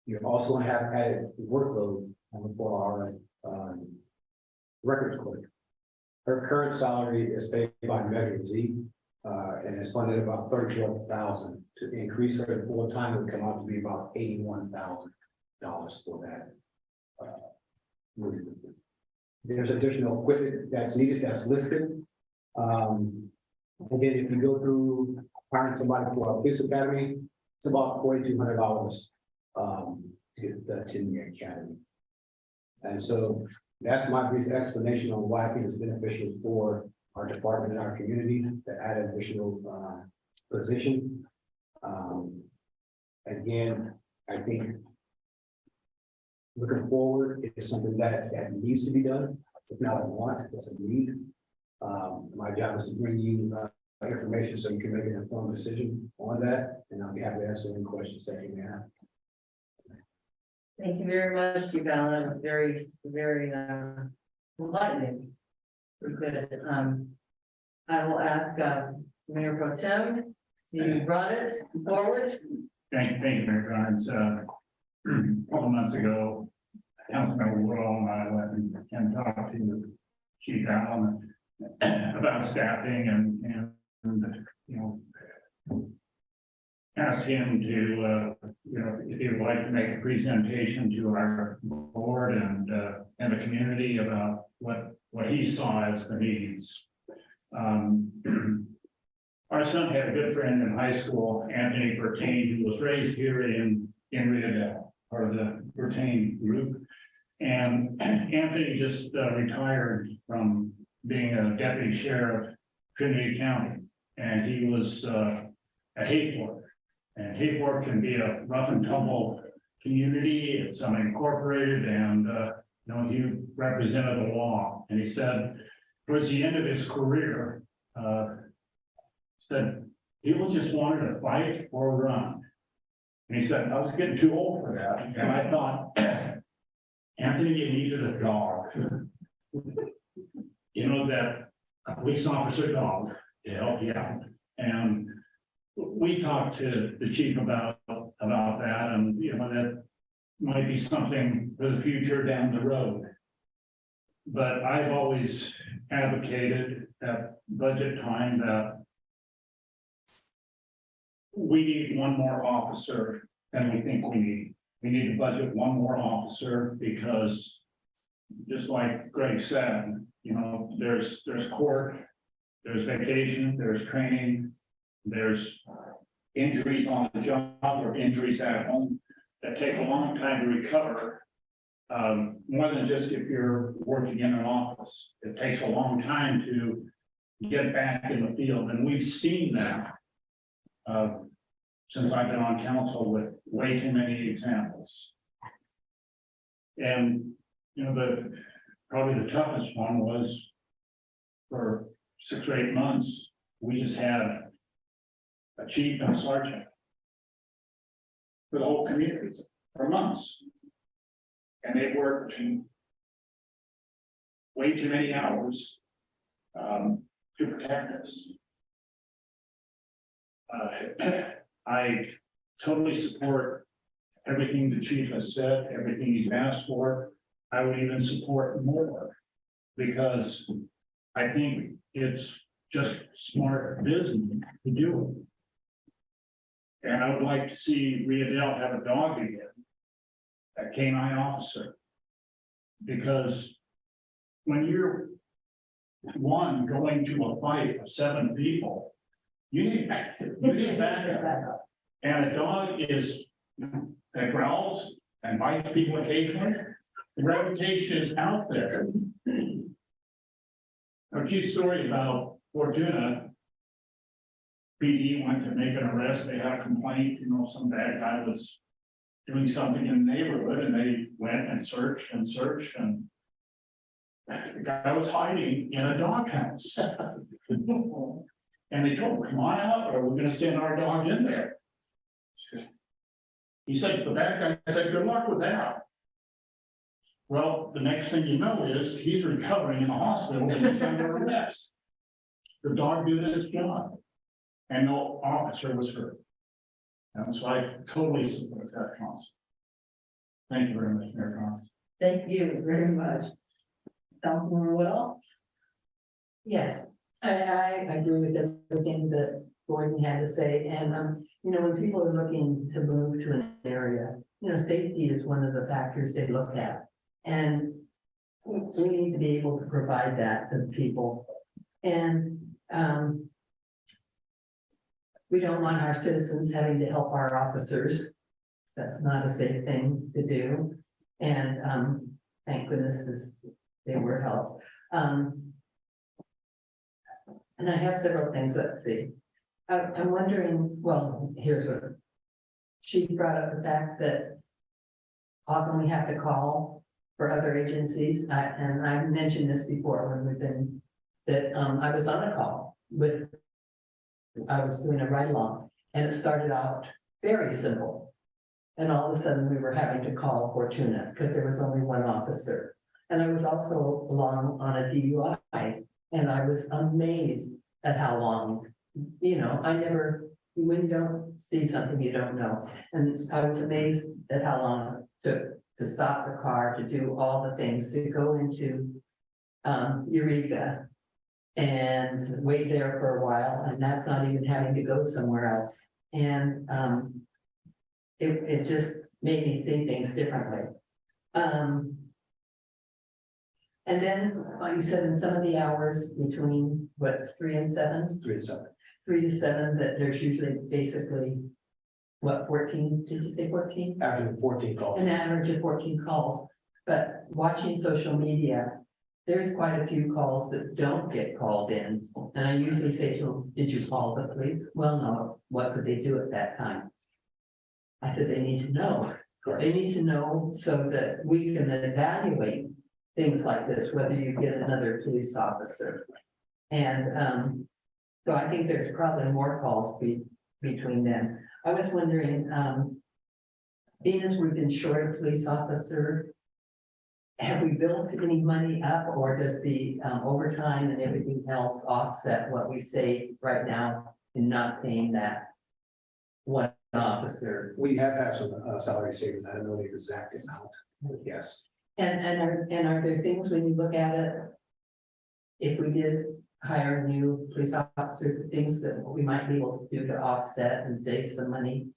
You also want to have added workload for our records clerk. Her current salary is paid by Measure Z, and it's funded about $34,000. To increase her full time, it would come out to be about $81,000 for that. There's additional equipment that's needed, that's listed. Again, if you go through hiring somebody for a police academy, it's about $4,200 to get the 10-year academy. And so that's my brief explanation on why I think it's beneficial for our department and our community to add an additional position. Again, I think looking forward, it's something that needs to be done. It's not a want, it's a need. My job is to bring you information so you can make an informed decision on that, and I'll be happy to answer any questions that you may have. Thank you very much, Yvonne. That was very, very enlightening. Very good. I will ask Mayor Pro Tem, you brought it forward. Thank you, Mayor Grimes. A couple months ago, Councilmember Woodall and I went and talked to Chief Allen about staffing and asked him to, if he would like to make a presentation to our board and the community about what he saw as the needs. Our son had a good friend in high school, Anthony Pertain, who was raised here in Rio Dell, part of the Pertain group. And Anthony just retired from being a deputy sheriff, Trinity County, and he was at Hayfork. And Hayfork can be a rough and tumble community. It's unincorporated, and he represented the law. And he said, towards the end of his career, said people just wanted to fight or run. And he said, I was getting too old for that. And I thought, Anthony, you needed a dog. That a police officer dog to help you out. And we talked to the chief about that, and that might be something for the future down the road. But I've always advocated at budget time that we need one more officer than we think we need. We need to budget one more officer because just like Greg said, you know, there's court, there's vacation, there's training, there's injuries on the job or injuries at home that take a long time to recover. More than just if you're working in an office, it takes a long time to get back in the field, and we've seen that. Since I've been on council with way too many examples. And, you know, probably the toughest one was for 6 or 8 months, we just had a chief and a sergeant for the whole community for months. And they worked way too many hours to protect us. I totally support everything the chief has said, everything he's asked for. I would even support more because I think it's just smart business to do it. And I would like to see Rio Dell have a dog again, a canine officer. Because when you're one going to a fight of 7 people, you need backup. And a dog is, that growls and bites people occasionally. The reputation is out there. A few stories about Fortuna. PD went to make an arrest. They had a complaint, you know, some bad guy was doing something in the neighborhood, and they went and searched and searched, and the guy was hiding in a doghouse. And they told him, come on out, or we're gonna send our dog in there. He said, the bad guy said, good luck with that. Well, the next thing you know is he's recovering in the hospital and he's under arrest. The dog did his job and no officer was hurt. That's why I totally support that concept. Thank you very much, Mayor Collins. Thank you very much. Councilmember Woodall? Yes, I agree with everything that Gordon had to say, and, you know, when people are looking to move to an area, you know, safety is one of the factors they look at. And we need to be able to provide that to the people. And, we don't want our citizens having to help our officers. That's not a safe thing to do. And, thank goodness they were helped. And I have several things, let's see. I'm wondering, well, here's what. She brought up the fact that often we have to call for other agencies, and I mentioned this before when we've been, that I was on a call with, I was doing a ride along, and it started out very simple. And all of a sudden we were having to call Fortuna because there was only one officer. And I was also along on a DUI, and I was amazed at how long, you know, when you don't see something you don't know. And I was amazed at how long it took to stop the car, to do all the things, to go into Eureka and wait there for a while, and that's not even having to go somewhere else. And it just made me see things differently. And then, like you said, in some of the hours between, what's 3 and 7? 3 to 7. 3 to 7, that there's usually basically, what, 14, did you say 14? After 14 calls. An average of 14 calls, but watching social media, there's quite a few calls that don't get called in. And I usually say to them, did you call the police? Well, no, what could they do at that time? I said, they need to know. They need to know so that we can then evaluate things like this, whether you get another police officer. And so I think there's probably more calls between them. I was wondering, being as we've been short a police officer, have we built any money up, or does the overtime and everything else offset what we save right now in not paying that one officer? We have had some salary savings. I don't know the exact amount, but yes. And are there things when you look at it, if we did hire a new police officer, things that we might be able to do to offset and save some money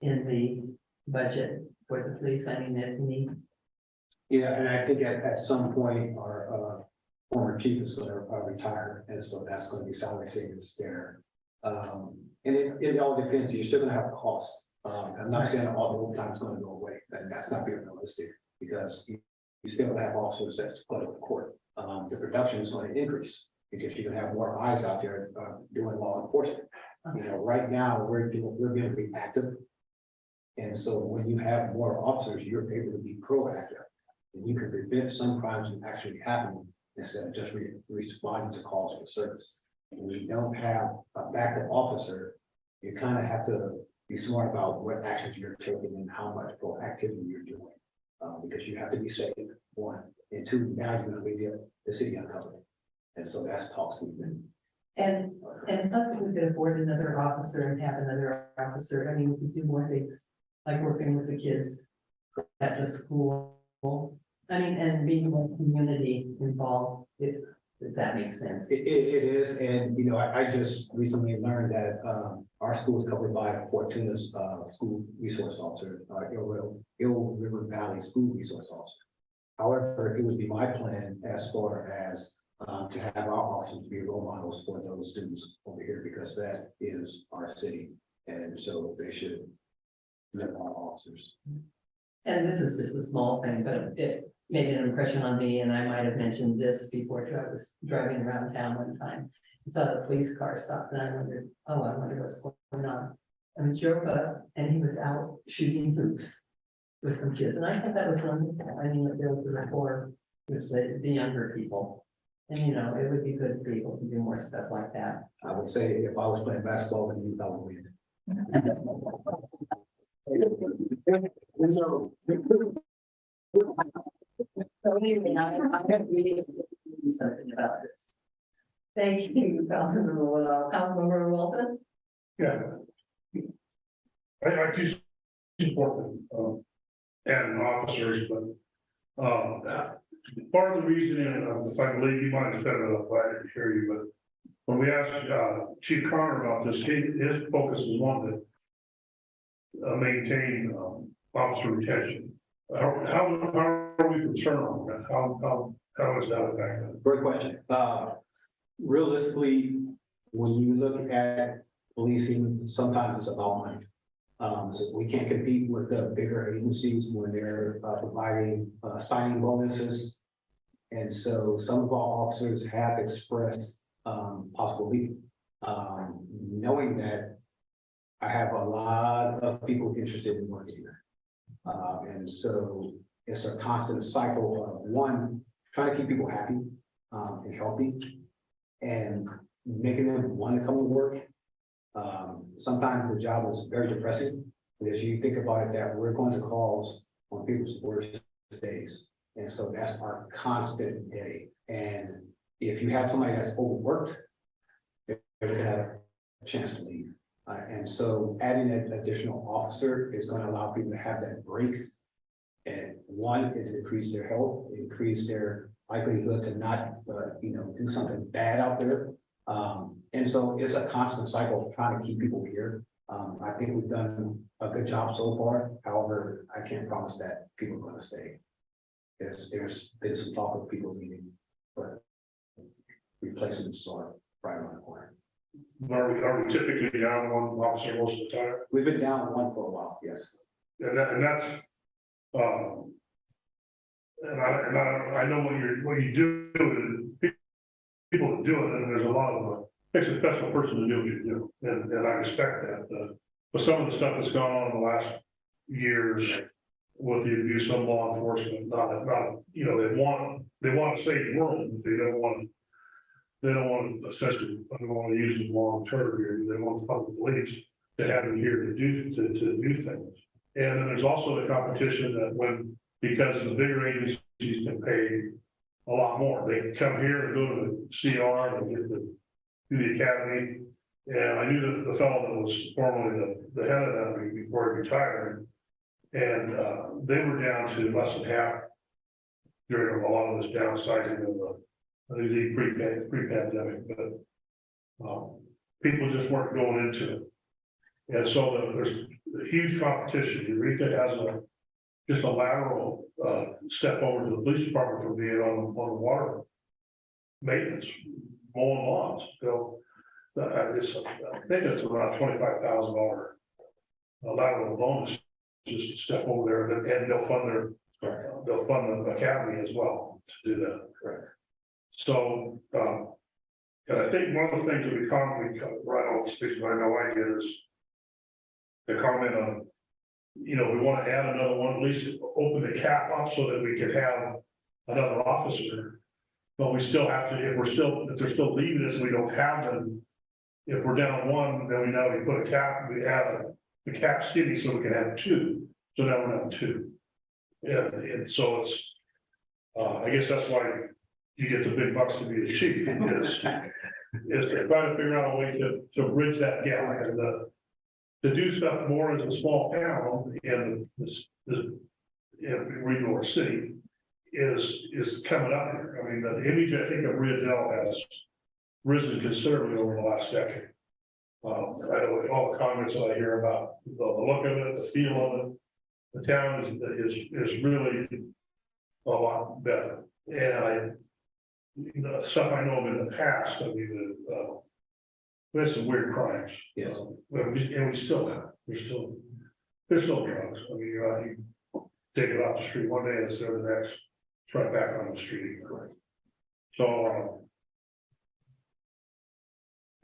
in the budget for the police? I mean, if we need. Yeah, and I think at some point, our former chief is gonna retire, and so that's gonna be salary savings there. And it all depends, you're still gonna have costs. I'm not saying all the overtime is gonna go away, and that's not being realistic, because you still have officers that's going to court. The production is going to increase, because you're gonna have more eyes out there doing law enforcement. You know, right now, we're going to be active. And so when you have more officers, you're able to be proactive. And you can prevent some crimes from actually happening instead of just responding to calls for service. And when you don't have a backup officer, you kind of have to be smart about what actions you're taking and how much proactivity you're doing. Because you have to be safe, one, and two, now you're gonna be the city uncovered. And so that's talks we've been. And plus we could afford another officer and have another officer. I mean, we could do more things, like working with the kids at the school. I mean, and being more community involved, if that makes sense. It is, and you know, I just recently learned that our school is covered by Fortuna's school resource officer, Ill River Valley School Resource Officer. However, it would be my plan as far as to have our officers be role models for those students over here, because that is our city, and so they should let our officers. And this is just a small thing, but it made an impression on me, and I might have mentioned this before I was driving around town one time. I saw the police car stopped, and I wondered, I wonder what's going on. And we drove up, and he was out shooting hoops with some kids, and I thought that was wonderful. I mean, there was a rapport with the younger people. And you know, it would be good for people to do more stuff like that. I would say if I was playing basketball with you, I would win. So anyway, I'm really do something about this. Thank you, Councilmember Wilson. Yeah. I do support them, and officers, but, part of the reason, if I believe you might have said it, I didn't hear you, but when we asked, Chief Connor about this, his focus was one to maintain, officer retention. How are we concerned on that? How is that affected? Great question. Realistically, when you look at policing, sometimes it's about money. So we can't compete with the bigger agencies when they're providing signing bonuses. And so some of our officers have expressed possible leaving, knowing that I have a lot of people interested in working here. And so it's a constant cycle of one, trying to keep people happy and healthy, and making them want to come to work. Sometimes the job is very depressing, because you think about it, that we're going to calls on people's worst days. And so that's our constant day. And if you have somebody that's overworked, they're going to have a chance to leave. And so adding an additional officer is going to allow people to have that break. And one, it increase their health, increase their likelihood to not, do something bad out there. And so it's a constant cycle of trying to keep people here. I think we've done a good job so far. However, I can't promise that people are going to stay. There's been some talk of people leaving, but replacements are right around the corner. Are we typically down one officer most of the time? We've been down one for a while, yes. And that's, and I know what you do, people that do it, and there's a lot of, it's a special person to do what you do, and I respect that. But some of the stuff that's gone on in the last years with the abuse of law enforcement, not, they want to save the world, but they don't want to essentially, I don't want to use it long term here, they want to fund the police to have them here to do things. And then there's also the competition that because the bigger agencies can pay a lot more, they can come here and go to the CR and get do the academy. And I knew that the fellow that was formerly the head of that before he retired, and they were down to less than half during a lot of this downsizing of the pre-pandemic, but people just weren't going into it. And so there's a huge competition. Eureka has just a lateral, step over to the police department for being on the water maintenance, mowing lawns, so, I think it's around $25,000 lateral bonus, just to step over there, and they'll fund the academy as well to do that. Correct. So, and I think one of the things that we commonly, right on the speech, I know I get is the comment on, we want to add another one, at least open the cap up so that we could have another officer. But we still have to, if they're still leaving us, and we don't have them. If we're down one, then we know we put a cap, we add the cap skinny so we can have two. So now we're down two. Yeah, and so it's, I guess that's why you get the big bucks to be a chief, is to try to figure out a way to bridge that gap and to do stuff more as a small town in regional or city is coming up here. I mean, the image I think of Rio Dell has risen considerably over the last decade. I know with all the comments that I hear about the look of it, the feel of it, the town is really a lot better. And stuff I know of in the past, I mean, we had some weird crimes. Yes. And we still have, there's still drugs. I mean, you take it off the street one day, and it's there the next, it's right back on the street. Correct. So,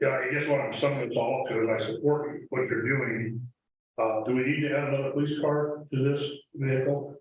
yeah, I guess what I'm summing this all up to is I support what you're doing. Do we need to add another police car to this vehicle?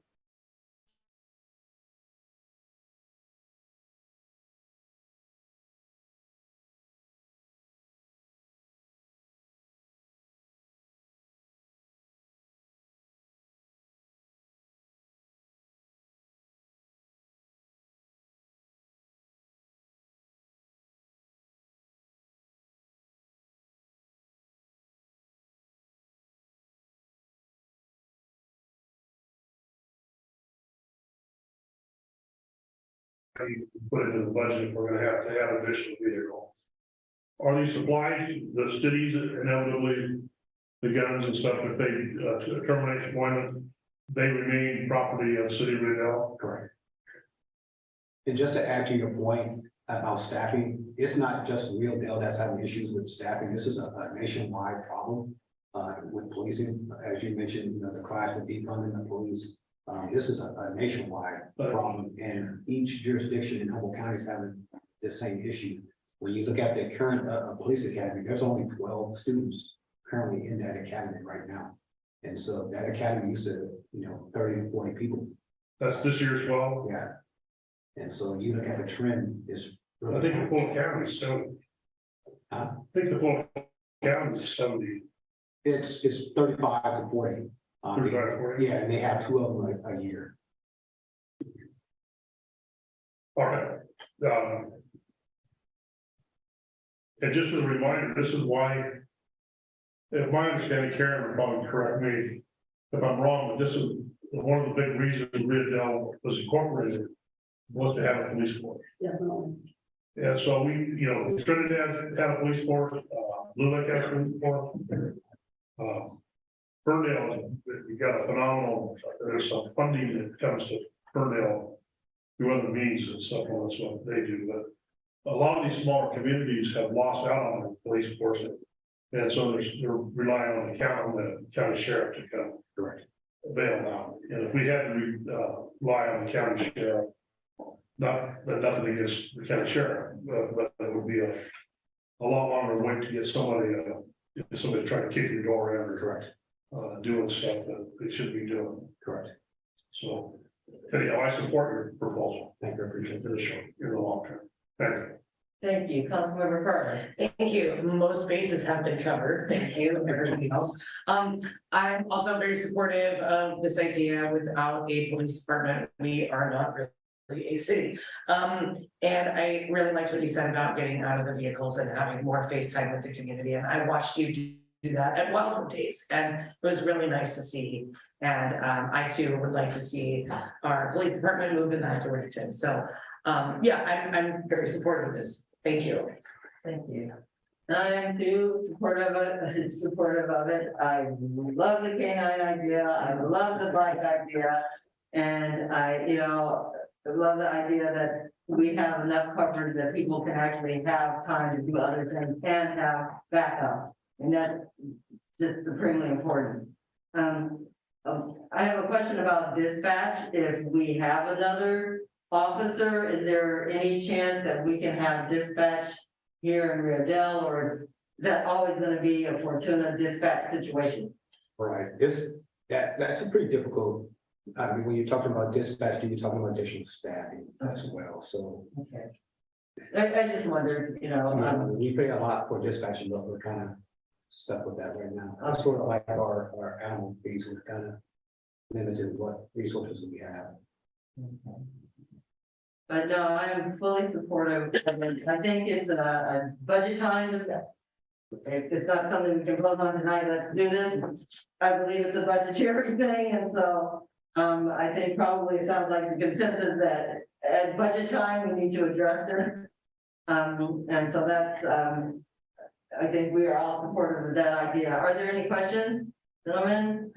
You put it in the budget if we're gonna have to have additional vehicle. Are these supplies, the cities inevitably, the guns and stuff, if they terminate employment, they remain property of the city of Rio Dell? Correct. And just to add to your point about staffing, it's not just Rio Dell that's having issues with staffing. This is a nationwide problem with policing. As you mentioned, the cries for defunding the police. This is a nationwide problem, and each jurisdiction in Humboldt County is having the same issue. When you look at the current police academy, there's only 12 students currently in that academy right now. And so that academy used to, 30 to 40 people. That's this year's 12? Yeah. And so you look at the trend, it's really. I think the full county is 70. I think the full county is 70. It's 35 to 40. 35 to 40? Yeah, and they have 2 of them a year. All right. And just as a reminder, this is why, if my understanding, Karen will probably correct me if I'm wrong, but this is one of the big reasons Rio Dell was incorporated was to have a police force. Definitely. And so we, Trinidad had a police force, Blue Lake had a police force. Ferndale, we got a phenomenal, there's some funding that comes to Ferndale through other means and stuff, and that's what they do, but a lot of these smaller communities have lost out on the police force. And so they're relying on the county sheriff to come. Correct. Bail out, and if we had to rely on the county sheriff, nothing against the county sheriff, but it would be a lot longer wait to get somebody trying to kick your door in or correct, doing stuff that they shouldn't be doing. Correct. So, anyhow, I support your proposal. Thank you. I appreciate this in the long term. Thank you. Thank you, Councilmember Carter. Thank you. Most bases have been covered. Thank you, and everything else. I'm also very supportive of this idea. Without a police department, we are not really a city. And I really liked what you said about getting out of the vehicles and having more face time with the community. And I watched you do that at Wildwood Days, and it was really nice to see. And I too would like to see our police department move in that direction. So yeah, I'm very supportive of this. Thank you. Thank you. I am too supportive of it. I love the canine idea. I love the bike idea. And I love the idea that we have enough coverage that people can actually have time to do other things and have backup. And that's just supremely important. I have a question about dispatch. If we have another officer, is there any chance that we can have dispatch here in Rio Dell, or is that always going to be a Fortuna dispatch situation? Right, that's a pretty difficult, I mean, when you're talking about dispatch, you're talking about additional staffing as well, so. Okay. I just wondered, We pay a lot for dispatching, but we're kind of stuck with that right now. It's sort of like our animal fees, we're kind of limited what resources we have. But no, I am fully supportive. I think it's a budget time. If it's not something we can vote on tonight, let's do this. I believe it's a budgetary thing, and so I think probably it sounds like the consensus that at budget time, we need to address it. And so that's, I think we are all supportive of that idea. Are there any questions, gentlemen?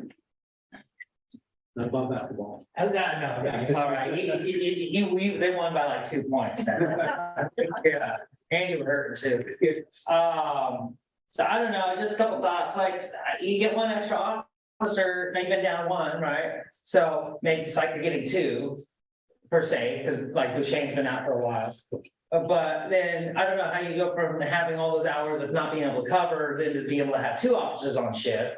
Not about basketball. Oh, God, no, it's all right. They won by like 2 points. Yeah, and you were hurt too. So I don't know, just a couple thoughts, like, you get one extra officer, now you've been down one, right? So maybe it's like you're getting 2 per se, because like Bushane's been out for a while. But then I don't know how you go from having all those hours of not being able to cover, then to be able to have 2 officers on shift.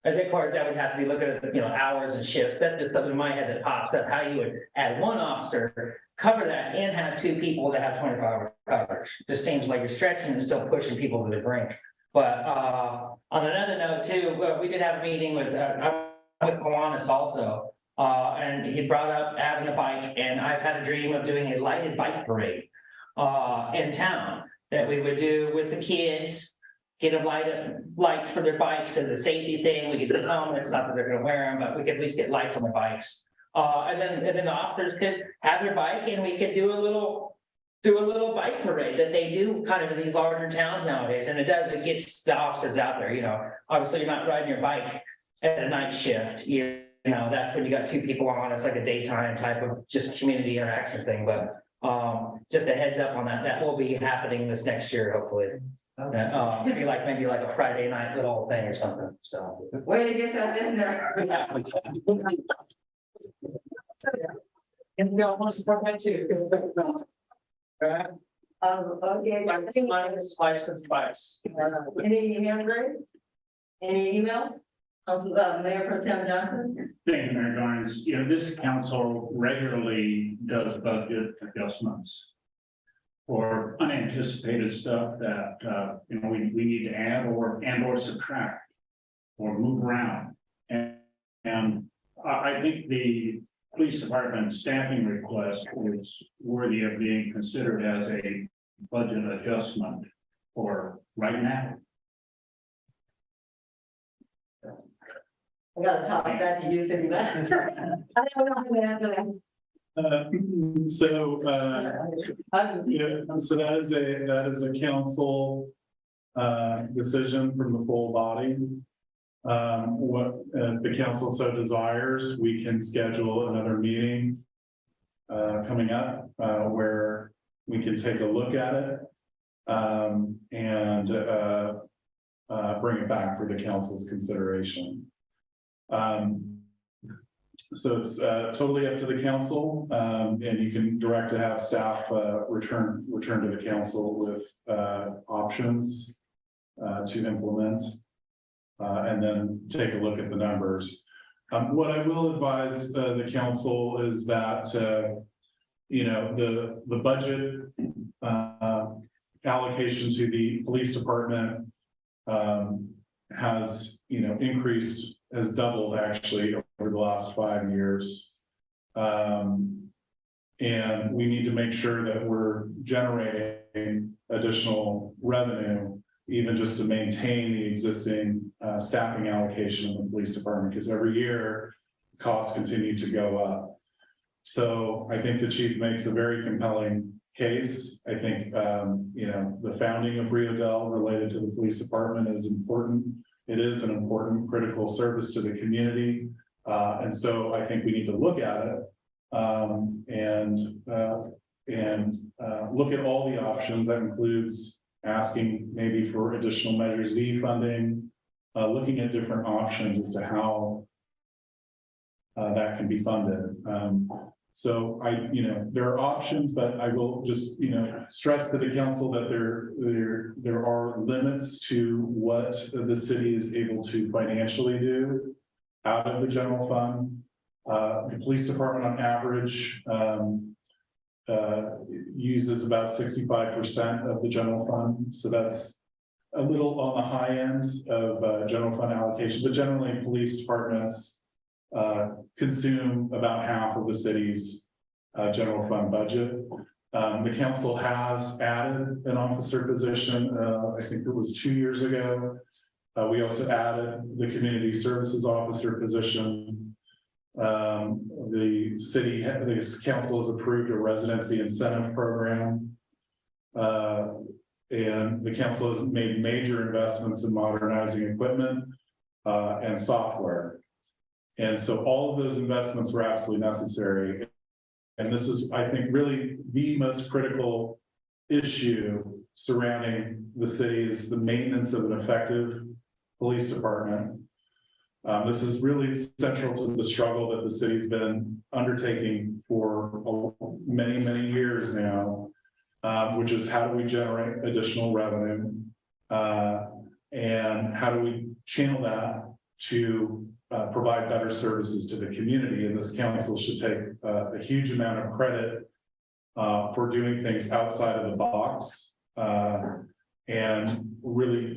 I think, of course, that would have to be looking at, hours and shifts. That's just something in my head that pops up, how you would add 1 officer, cover that, and have 2 people that have 24-hour coverage. Just seems like you're stretching and still pushing people to the brink. But on another note too, we did have a meeting with Kiwanis also, and he brought up having a bike, and I've had a dream of doing a lighted bike parade in town that we would do with the kids. Get them lights for their bikes as a safety thing. We could do helmets, not that they're going to wear them, but we could at least get lights on the bikes. And then the officers could have their bike, and we could do a little bike parade that they do kind of in these larger towns nowadays. And it gets the officers out there. Obviously you're not riding your bike at a night shift. That's when you got 2 people on. It's like a daytime type of just community interaction thing. But just a heads up on that. That will be happening this next year, hopefully. Be like maybe like a Friday night little thing or something. So Way to get that in there. And we all want to support that too. Okay. Any hand raised? Any emails? Also, Mayor Pro Tem Johnson? Thank you, Mayor Garnes. This council regularly does budget adjustments for unanticipated stuff that, we need to add or subtract or move around. And I think the police department staffing request is worthy of being considered as a budget adjustment for right now. I gotta toss that to you, city manager. I don't know how to answer that. So that is a council decision from the full body. What the council so desires, we can schedule another meeting coming up where we can take a look at it and bring it back for the council's consideration. So it's totally up to the council, and you can direct to have staff return to the council with options to implement, and then take a look at the numbers. What I will advise the council is that the budget allocation to the police department has increased, has doubled actually over the last 5 years. And we need to make sure that we're generating additional revenue, even just to maintain the existing staffing allocation in the police department, because every year costs continue to go up. So I think the chief makes a very compelling case. I think, the founding of Rio Dell related to the police department is important. It is an important critical service to the community. And so I think we need to look at it. Look at all the options. That includes asking maybe for additional Measure Z funding, looking at different options as to how that can be funded. So there are options, but I will just, stress to the council that there are limits to what the city is able to financially do out of the general fund. The police department on average uses about 65% of the general fund. So that's a little on the high end of general fund allocation, but generally police departments consume about half of the city's general fund budget. The council has added an officer position, I think it was 2 years ago. We also added the community services officer position. The council has approved a residency incentive program. And the council has made major investments in modernizing equipment and software. And so all of those investments were absolutely necessary. And this is, I think, really the most critical issue surrounding the city is the maintenance of an effective police department. This is really central to the struggle that the city's been undertaking for many, many years now, which is how do we generate additional revenue and how do we channel that to provide better services to the community. And this council should take a huge amount of credit for doing things outside of the box and really,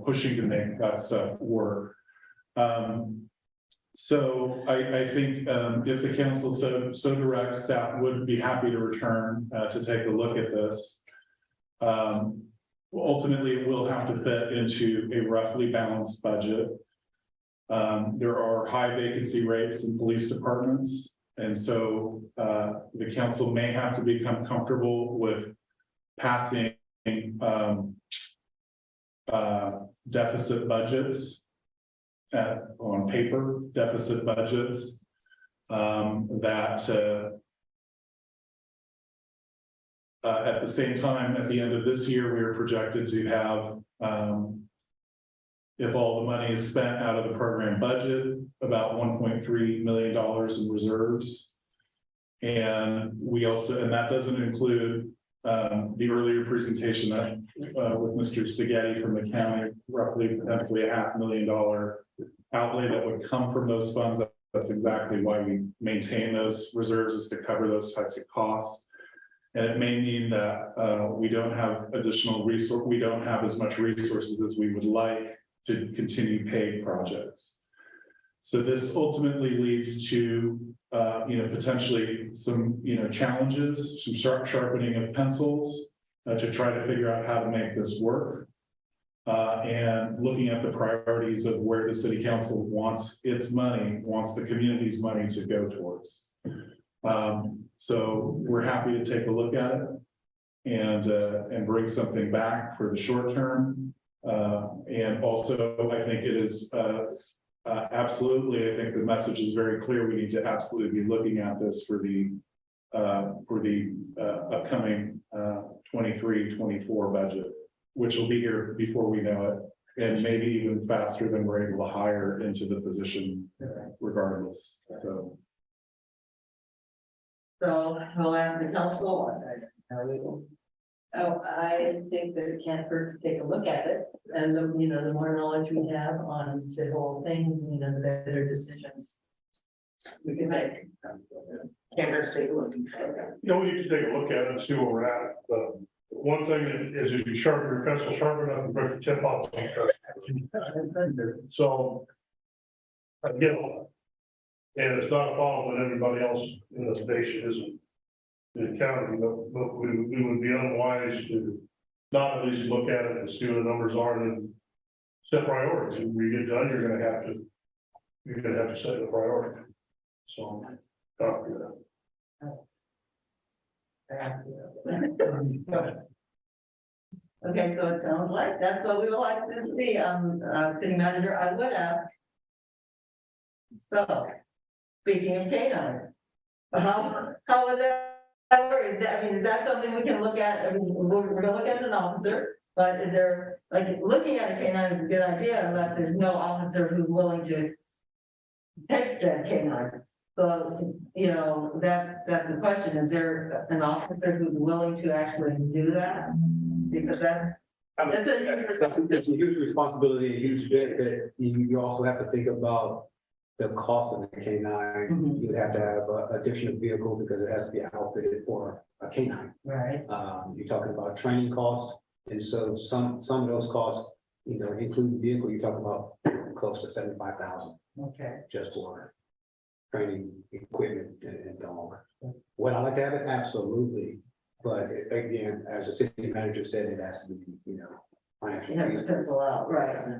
pushing to make that stuff work. So I think if the council so directs, staff would be happy to return to take a look at this. Ultimately, it will have to fit into a roughly balanced budget. There are high vacancy rates in police departments. And so the council may have to become comfortable with passing deficit budgets on paper, deficit budgets that at the same time, at the end of this year, we are projected to have, if all the money is spent out of the program budget, about $1.3 million in reserves. And we also, and that doesn't include the earlier presentation that with Mr. Seghetti from the county, roughly potentially $500,000 outlay that would come from those funds. That's exactly why we maintain those reserves, is to cover those types of costs. And it may mean that we don't have additional resource, we don't have as much resources as we would like to continue paid projects. So this ultimately leads to potentially some challenges, some sharpening of pencils to try to figure out how to make this work. And looking at the priorities of where the city council wants its money, wants the community's money to go towards. So we're happy to take a look at it and bring something back for the short term. And also, I think it is absolutely, I think the message is very clear. We need to absolutely be looking at this for the upcoming 23-24 budget, which will be here before we know it, and maybe even faster than we're able to hire into the position regardless. So I'll ask the council. Oh, I think that it can't hurt to take a look at it, and the more knowledge we have on the whole thing, the better decisions we can make. Can't hurt to take a look. We need to take a look at it and see where we're at. But one thing is if you sharpen your pencil sharp enough and break the tip off. So I get all that. And it's not a fault that everybody else in the station isn't in the county, but we would be unwise to not at least look at it and see what the numbers are and then set priorities. When we get done, you're gonna have to set the priority. So Okay, so it sounds like that's what we would like to see, city manager, I would ask. So, speaking of canines, how would that work? I mean, is that something we can look at? I mean, we're gonna look at an officer, but is there, like, looking at a canine is a good idea unless there's no officer who's willing to take said canine. So, you know, that's the question. Is there an officer who's willing to actually do that? Because that's a huge responsibility. It's a huge responsibility, a huge benefit. You also have to think about the cost of the canine. Mhm. You have to have an additional vehicle because it has to be outfitted for a canine. Right, You're talking about training costs, and so some of those costs, include the vehicle, you're talking about close to 75,000 okay. just for training equipment and dog. Would I like to have it? Absolutely. But again, as the city manager said, it has to be, financial. You have to pencil out, right. Okay,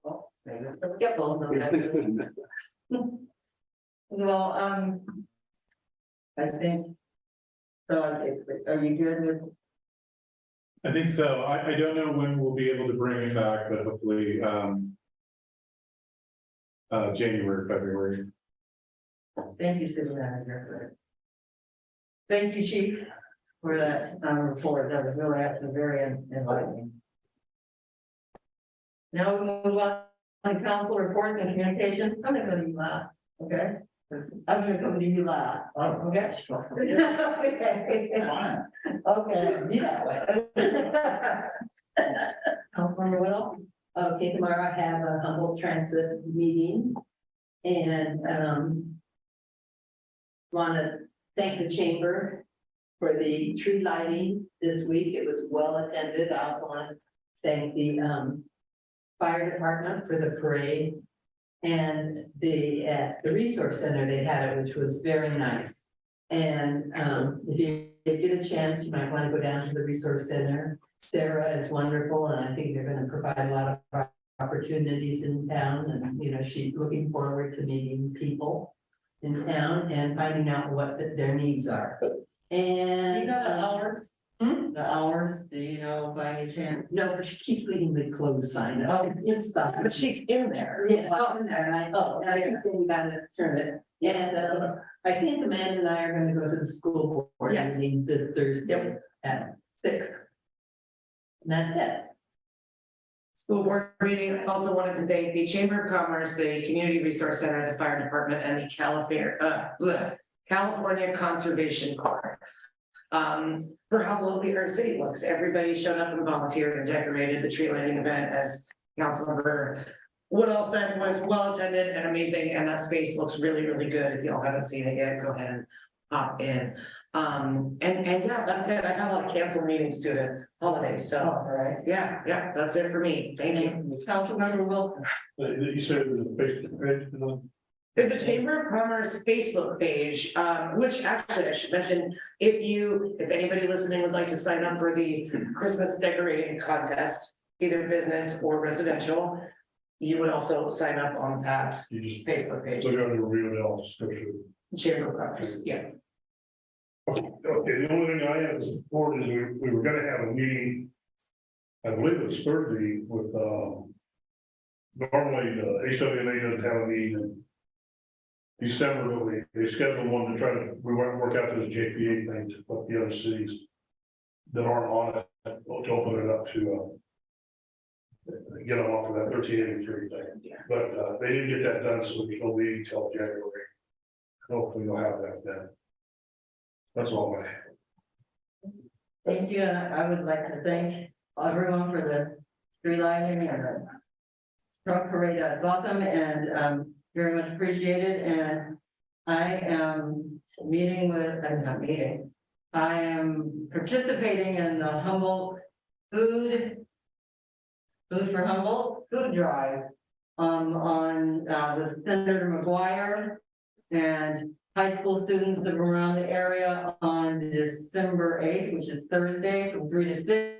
well, maybe we'll get both of them. Well, I think, so are you good with, I think so. I don't know when we'll be able to bring it back, but hopefully, January, February. thank you, city manager. Thank you, chief, for that, report. That was really actually very enlightening. Now we move on to council reports and communications. I'm gonna go to you last, okay? I'm gonna come to you last. Oh, okay. Okay. Okay, be that way. Councilmember Whittle? Okay, tomorrow I have a Humboldt Transit meeting. And, want to thank the chamber for the tree lighting this week. It was well attended. I also want to thank the, fire department for the parade. And the resource center, they had it, which was very nice. And, if you get a chance, you might want to go down to the resource center. Sarah is wonderful, and I think they're going to provide a lot of opportunities in town, and, she's looking forward to meeting people in town and finding out what their needs are. Do And you know the hours? Hmm? The hours, do you know by any chance? no, but she keeps leaving the closed sign up. And stuff. But she's in there. Yeah, in there, and I think we gotta turn it. And, I think Amanda and I are gonna go to the school board Yes. meeting this Thursday at 6. And that's it. School board meeting. I also wanted to thank the Chamber of Commerce, the Community Resource Center, the Fire Department, and the California Conservation Corps. For how lovely our city looks. Everybody showed up and volunteered and decorated the tree lighting event, as Councilmember Woodall said, was well attended and amazing, and that space looks really, really good. If y'all haven't seen it yet, go ahead and hop in. And yeah, that's it. I have a lot of canceled meetings due to holidays, so All right. yeah, that's it for me. Thank you. Councilmember Wilson? You said it was a Facebook page, you know? The Chamber of Commerce Facebook page, which actually I should mention, if anybody listening would like to sign up for the Christmas decorating contest, either business or residential, you would also sign up on that You just Facebook page, look under Rio Dell description. Chamber of Commerce, yeah. Okay, the only thing I have to support is we were gonna have a meeting. I believe it was Thursday with, normally the HWA doesn't have a meeting in December, but they scheduled one to try to, we want to work out this JPA thing to put the other cities that aren't on it, to open it up to, get them off of that 1383 thing. Yeah. But, they didn't get that done, so there's no meeting till January. Hopefully you'll have that then. That's all I have. Thank you, and I would like to thank everyone for the tree lighting and the truck parade. That's awesome and very much appreciated. And I am I am participating in the Humboldt food for Humboldt food drive with Senator McGuire and high school students that are around the area on December 8th, which is Thursday, from 3 to 6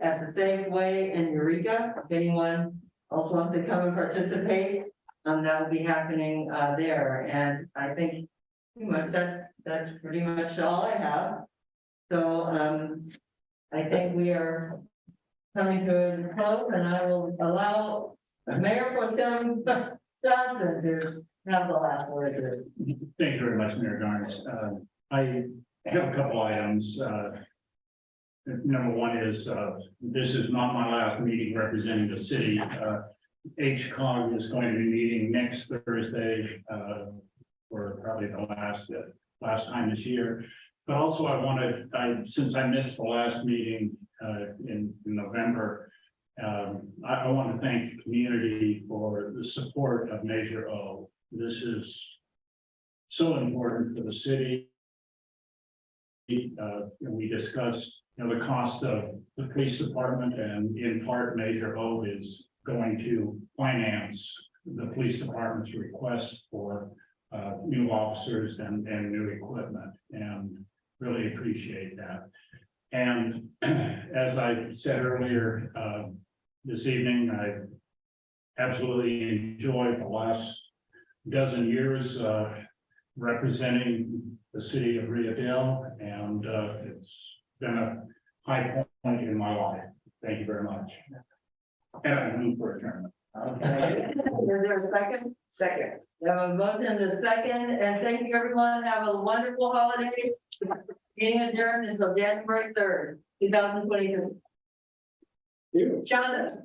at the Safeway in Eureka. If anyone else wants to come and participate, that will be happening there. And I think pretty much that's pretty much all I have. So, I think we are coming to a close, and I will allow Mayor Pro Tem Johnson to have the last word here. Thank you very much, Mayor Garnes. I have a couple items. Number one is, this is not my last meeting representing the city. HCOG is going to be meeting next Thursday, for probably the last time this year. But also since I missed the last meeting, in November, I want to thank the community for the support of Measure O. This is so important for the city. We discussed, the cost of the police department, and in part, Measure O is going to finance the police department's request for new officers and new equipment, and really appreciate that. And as I said earlier, this evening, I absolutely enjoyed the last dozen years representing the city of Rio Dell, and it's been a high point in my life. Thank you very much. And I move for adjournment. Okay. Is there a second? Second. We have a motion and a second, and thank you, everyone. Have a wonderful holiday. Meeting adjourned until January 3rd, 2022. Jonathan.